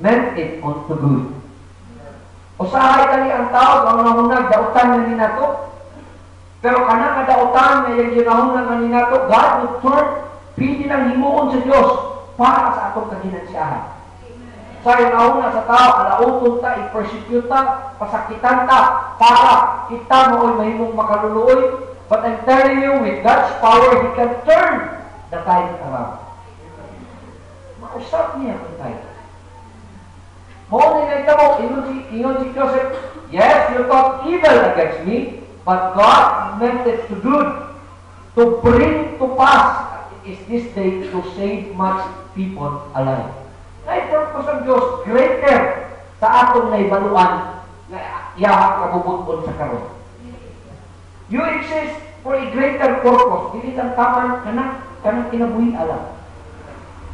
meant it unto good. Usahay kali ang tao, ang nahunag, dautan na ninato. Pero kanang kadautan na yung ginahunag na ninato, God would turn, pili ng himuon sa Diyos para sa atong kaginansiyahan. Sa nauna sa tao, alauton ta, i-persecute ta, pasakitan ta, para kita mooy mahimong makaluluoy. But I'm telling you, with God's power, He can turn the tide around. Mausap niya ang tide. Mo na mo, ingon si Joseph, yes, you thought evil against me, but God meant it to good, to bring to pass. is this day to save much people alive. Ay, purpose ng Diyos, greater sa atong naibaluan na iyahang kabubutbon sa karon. You exist for a greater purpose. Dili lang taman kanang kinabuhi alam.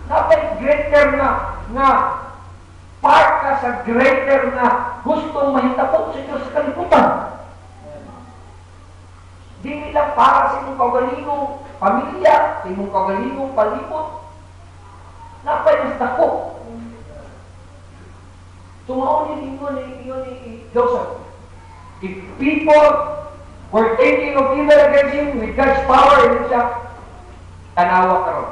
Dapat greater nga part ka sa greater na gustong mahitapot sa Diyos sa kalibutan. Dili lang para sa imong kaugalingong pamilya, sa imong kaugalingong palibot. Napay mas dako. Tumaon ni Joseph. If people were thinking of evil against him with God's power, hindi siya tanawa karon.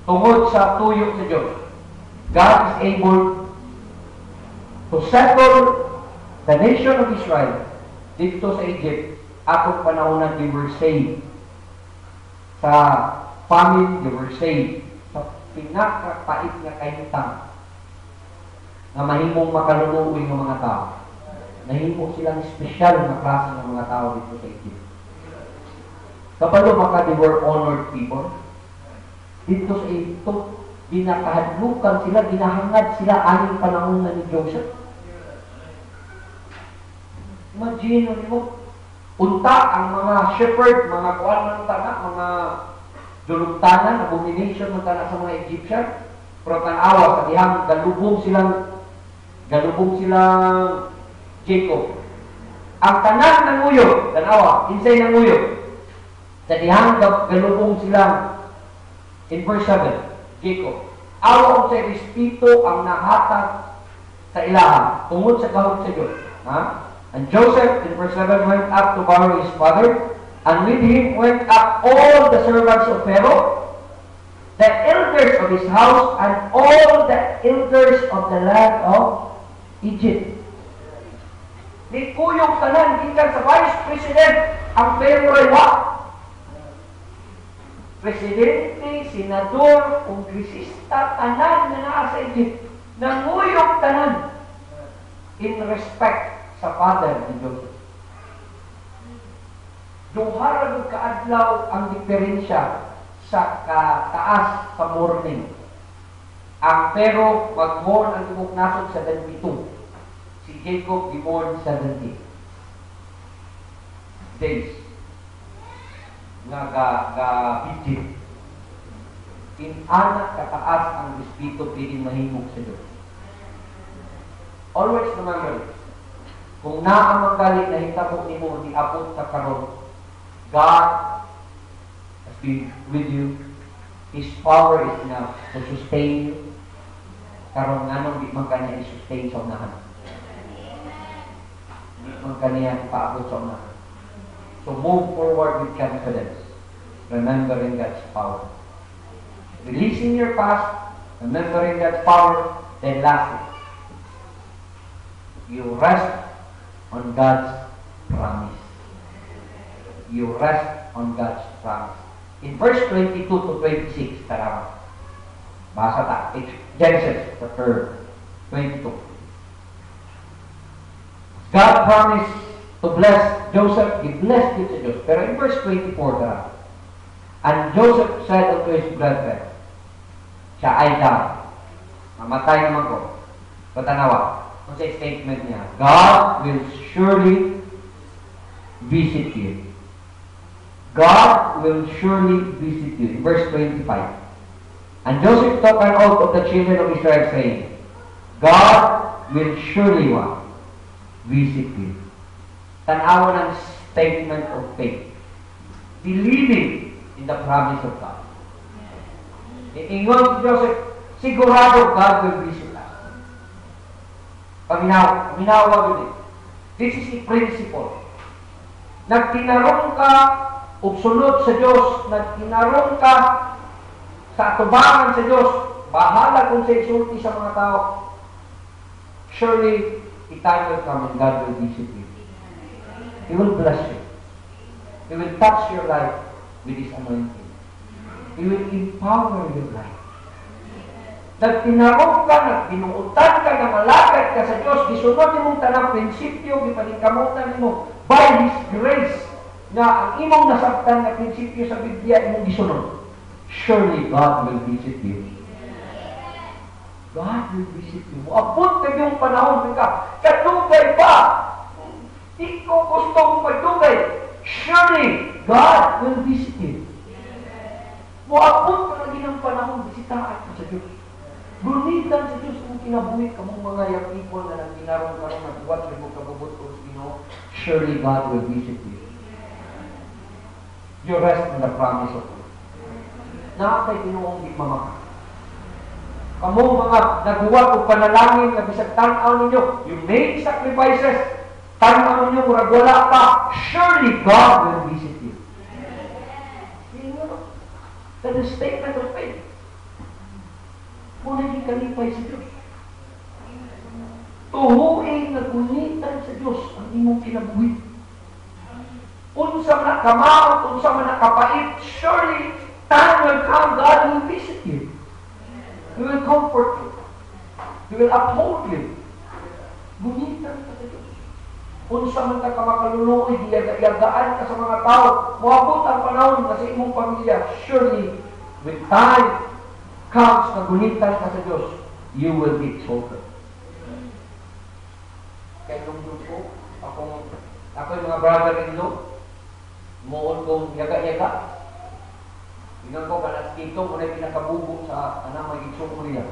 Tungod sa tuyo sa Diyos. God is able to settle the nation of Israel dito sa Egypt. Atong panahonan, they were saved. Sa famine, they were saved. Sa pinakapait nga kahintang na mahimong makaluluoy ng mga tao. Nahimo silang espesyal na klase ng mga tao dito sa Egypt. Kapalo baka they were honored people. Dito sa Egypt, ginakahadlukan sila, ginahangad sila aning panahon ni Joseph. Imagine mo, unta ang mga shepherd, mga kuwan ng tanak, mga dulugtanan, abomination ng tanak sa mga Egyptian. Pero tanawa sa dihang galubong silang Jacob. Ang tanan ng uyo, tanawa, insay ng uyo. Sa dihang galubong silang in verse 7, Jacob. Awa sa respeto ang nahatag sa ilaha tungod sa gahom sa Diyos. Ha? And Joseph, in verse 7, went up to borrow his father, and with him went up all the servants of Pharaoh, the elders of his house, and all the elders of the land of Egypt. Di kuyong tanan, gikan sa vice president, ang Pharaoh ay wa. Presidente, senador, kongresista, tanan na naa sa Egypt, nanguyong tanan in respect sa father ni Joseph. Duhara ng kaadlaw ang diferensya sa kataas sa morning. Ang pero mag-born ang imong nasod 72. Si Jacob gi-born 70 days nga ga-Egypt. In anak kataas ang espiritu pili mahimog sa Diyos. Always remember, kung naamang galit na hitapok ni mo, niabot sa karon, God has been with you. His power is enough to sustain you. Karon nga nung di man kanya i-sustain sa unahan. Di man kanya paabot sa unahan. So move forward with confidence, remembering God's power. Releasing your past, remembering God's power, then lastly, you rest on God's promise. You rest on God's promise. In verse 22 to 26, tara, basa ta, Genesis chapter 22. God promised to bless Joseph, he blessed with Joseph. Pero in verse 24, tara, and Joseph said unto his brethren, siya ay daw, mamatay naman ko. Patanawa, kung sa statement niya, God will surely visit you. God will surely visit you. In verse 25. And Joseph took an oath of the children of Israel, saying, God will surely what? Visit you. Tanawa ng statement of faith. Believing in the promise of God. Ingon si Joseph, sigurado God will visit us. Paminawa yun. This is the principle. Nagtinarong ka, upsulot sa Diyos, nagtinarong ka sa atubangan sa Diyos, bahala kung sa isulti sa mga tao. Surely, the time will come and God will visit you. He will bless you. He will touch your life with His anointing. He will empower your life. Nagtinarong ka, nagbinuutan ka, na malagad ka sa Diyos, gisunod mong tanang prinsipyo, gipaningkamutan mo, by His grace, na ang imong nasabtan na prinsipyo sa Biblia, imong gisunod. surely God will visit you. God will visit you. Abot na yung panahon ka. Kadugay pa. Di ko gustong magdugay. Surely, God will visit you. Muabot ka lagi ng panahon, bisitahan ka sa Diyos. Gunitan sa Diyos kung kinabuhi ka mong mga young people na nagtinarong ka rin magbuwat rin mo kabubot o sino. Surely, God will visit you. You rest in the promise of God. Nakakay tinuong di mamaka. Kamu mga naguwat o panalangin na bisag tanaw ninyo, you make sacrifices, tanaw ninyo, murag wala pa, surely God will visit you. That is statement of faith. Muna yung kalipay sa Diyos. Tuhuin na gunitan sa Diyos ang imong kinabuhi. Unsa man nakamaot, unsa man nakapait, surely time will come, God will visit you. He will comfort you. He will uphold you. Gunitan ka sa Diyos. Unsa man ka makaluloy, yagaan ka sa mga tao, moabot ang panahon na sa imong pamilya, surely, with time comes na gunitan ka sa Diyos, you will be exalted. Kaya nung Diyos ko, ako yung mga brother-in-law, muon kong yaga-yaga. Tingnan ko, kanas dito, muna pinakabubo sa magiging ko nila.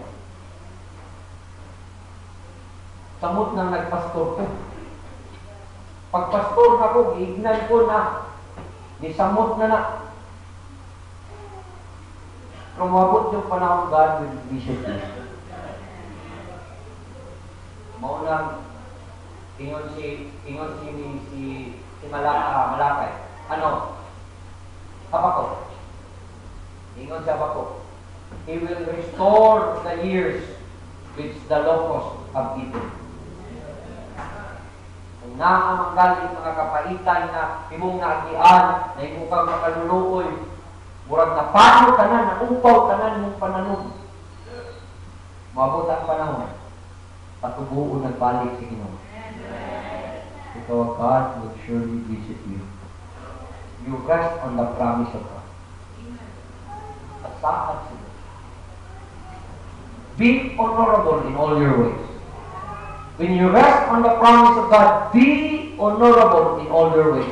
Samot nang nagpastor ko. Pagpastor na ko, giignan ko na, nisamot na. Kumabot yung panahon, God will visit you. Maunang, ingon si Malakay. Ano? Habakuk. Ingon si Habakuk. He will restore the years which the locusts have eaten. Kung naamanggaling mga kapaitan na imong naagian, na imong kang makaluluoy, murag na paano tanan, na upaw tanan mong pananog. Maabot ang panahon, patubuo nagbalik sa Ginoo. Ito, God will surely visit you. You rest on the promise of God. Asahan sila. Be honorable in all your ways. When you rest on the promise of God, be honorable in all your ways.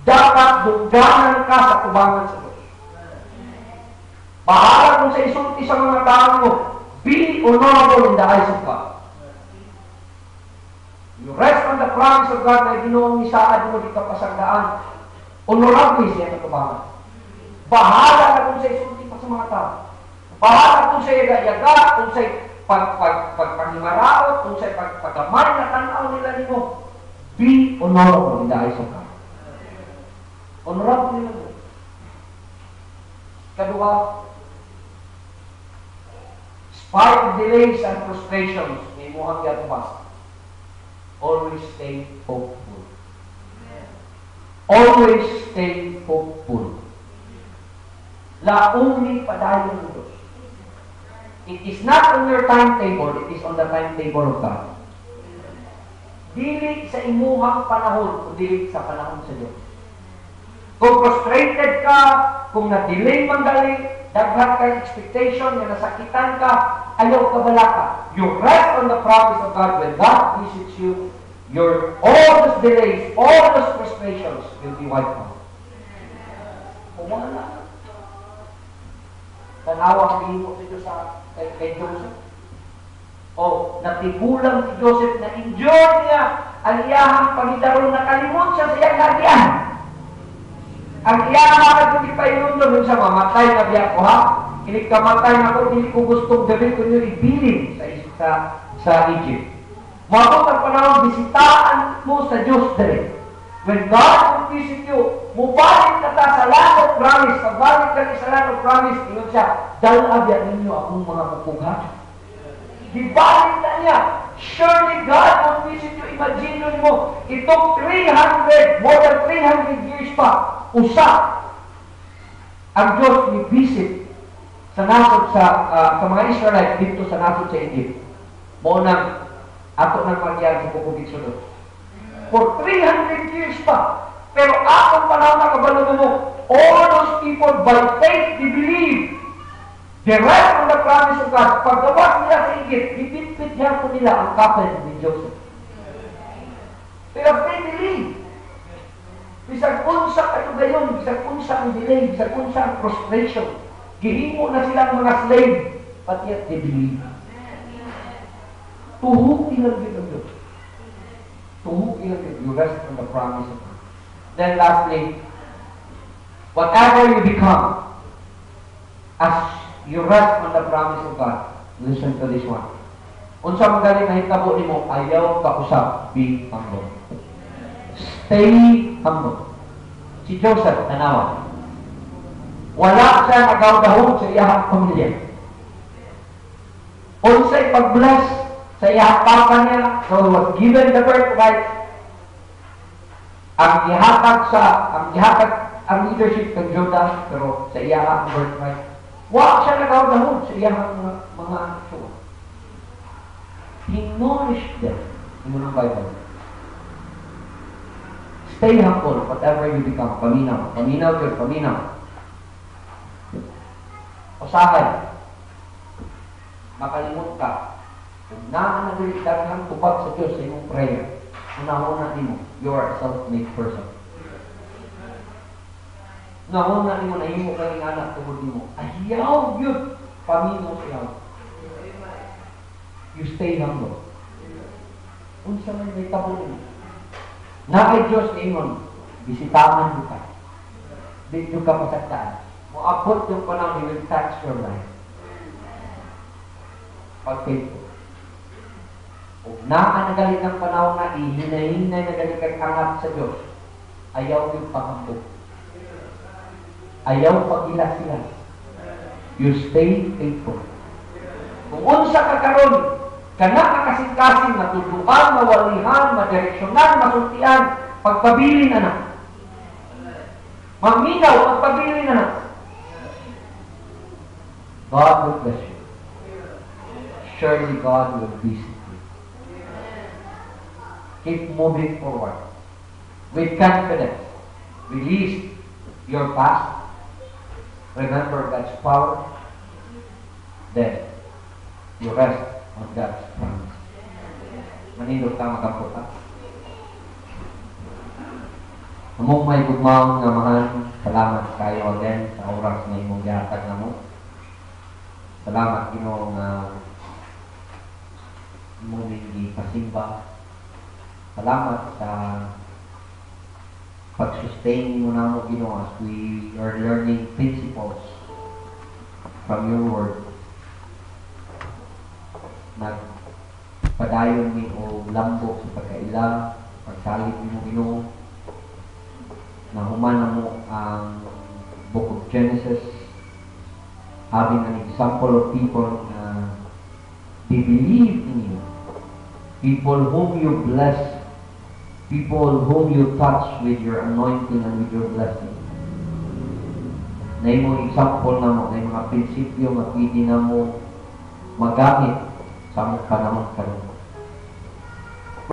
Dapat dugdanan ka sa tubangan sa Diyos. Bahala kung sa isulti sa mga tao mo, be honorable in the eyes of God. You rest on the promise of God na ginoong isaad mo di kapasagdaan. Honorable siya na tubangan. Bahala na kung sa isulti pa sa mga tao. Bahala kung sa yaga-yaga, kung sa pagpangimaraot, kung sa pagpagamay na tanaw nila nimo. Be honorable in the eyes of God. Honorable nila mo. Kadua, spite of delays and frustrations, may muhang yatubas. Always stay hopeful. Always stay hopeful. Launi padayon ng Diyos. It is not on your timetable, it is on the timetable of God. Dili sa imuhang panahon, kundi sa panahon sa Diyos. Kung frustrated ka, kung na-delay mandali, daghan ka expectation, na nasakitan ka, ayaw ka bala ka. You rest on the promise of God. When God visits you, all those delays, all those frustrations will be wiped out. Kumala. Tanawa kami mo dito sa kay Joseph. Natibulang si Joseph na enjoy niya ang iyahang pagitaron na kalimot siya sa iyang lagyan. Ang iyahang kung ipainundo sa mamatay na biya ko ha. Kinig kamatay na ko, hindi ko gustong gawin ko nyo ibilin sa Egypt. Mabot ang panahon, bisitaan mo sa Diyos dere. When God will visit you, mubalik na ta sa land of promise. Pabalik ka sa land of promise, ingon siya, dalabyan ninyo akong mga pupugha. Dibalik na niya. Surely God will visit you. Imagine mo, it took more than 300 years pa, ang Diyos will visit sa nasod sa mga Israelite dito sa nasod sa Egypt. Mo ato nang magyari sa pupugit sunod. For 300 years pa. Pero akong panahon na kabalo mo, all those people by faith, they believe They rest on the promise of God. Paggawa nila sa Egypt, ipitpit ko nila ang coffin ni Joseph. Pero they believe. Bisag unsa kayo gayon, bisag unsa ang delay, bisag unsa ang frustration. Gihimo na silang mga slave, but yet they believe. Tuhog ilang Diyos. Tuhog ilang Diyos. You rest on the promise of God. Then lastly, whatever you become, as you rest on the promise of God, listen to this one. Unsa man galing na hitabo nimo, ayaw ka usab, be humble. Stay humble. Si Joseph, tanawa. Wala siya nagaw-dahon sa iyahang pamilya. Unsay pag-bless sa iyahang papa niya, so he was given the birthright. Ang leadership ng Judah, pero sa iyahang birthright. Wala siya nagaw-dahon sa iyahang mga suwa. He nourished them. Yung ng Bible. Stay humble, whatever you become. Paminaw. Paminaw yun, paminaw. Usahay. Makalimot ka. Kung naanagalitan tupad sa Diyos sa iyong prayer, una-una mo, you are a self-made person. Una-una mo na imo kayong anak tungod mo. Ayaw yun. Paminaw siya. You stay humble. Unsa man may tabo mo. Na kay Diyos ni Imon, bisitaman mo ka. Dito ka pasagtaan. Muabot yung panahon, He will touch your life. Pag-faithful. Kung naanagalit ng panahon na ihinahinay na galit kang angat sa Diyos, ayaw yung pangambok. Ayaw pag-ilas-ilas. You stay faithful. Kung unsa ka karon, kana makasing-kasing, matutuan, mawalihan, madireksyonan, masultian, pagpabili na na. Maminaw, pagpabili na na. God will bless you. Surely God will visit you. Keep moving forward. With confidence. Release your past. Remember God's power. Then, you rest on God's promise. Manindog ka makaputa. Among may gugmaong nga mahal, salamat kayo again sa oras na imong gihatag na mo. Salamat Ginoo nga imong gipasimba. Salamat sa pag-sustain mo na mo Ginoo as we are learning principles from your word. Nagpadayon mi o lambo sa pagkaila, pagsalit mo Ginoo, na humana mo ang Book of Genesis, having an example of people na they believe in you, people whom you bless, people whom you touch with your anointing and with your blessing. Na imong example na mo, na yung mga prinsipyo nga pwede na mo magamit sa panahon karon.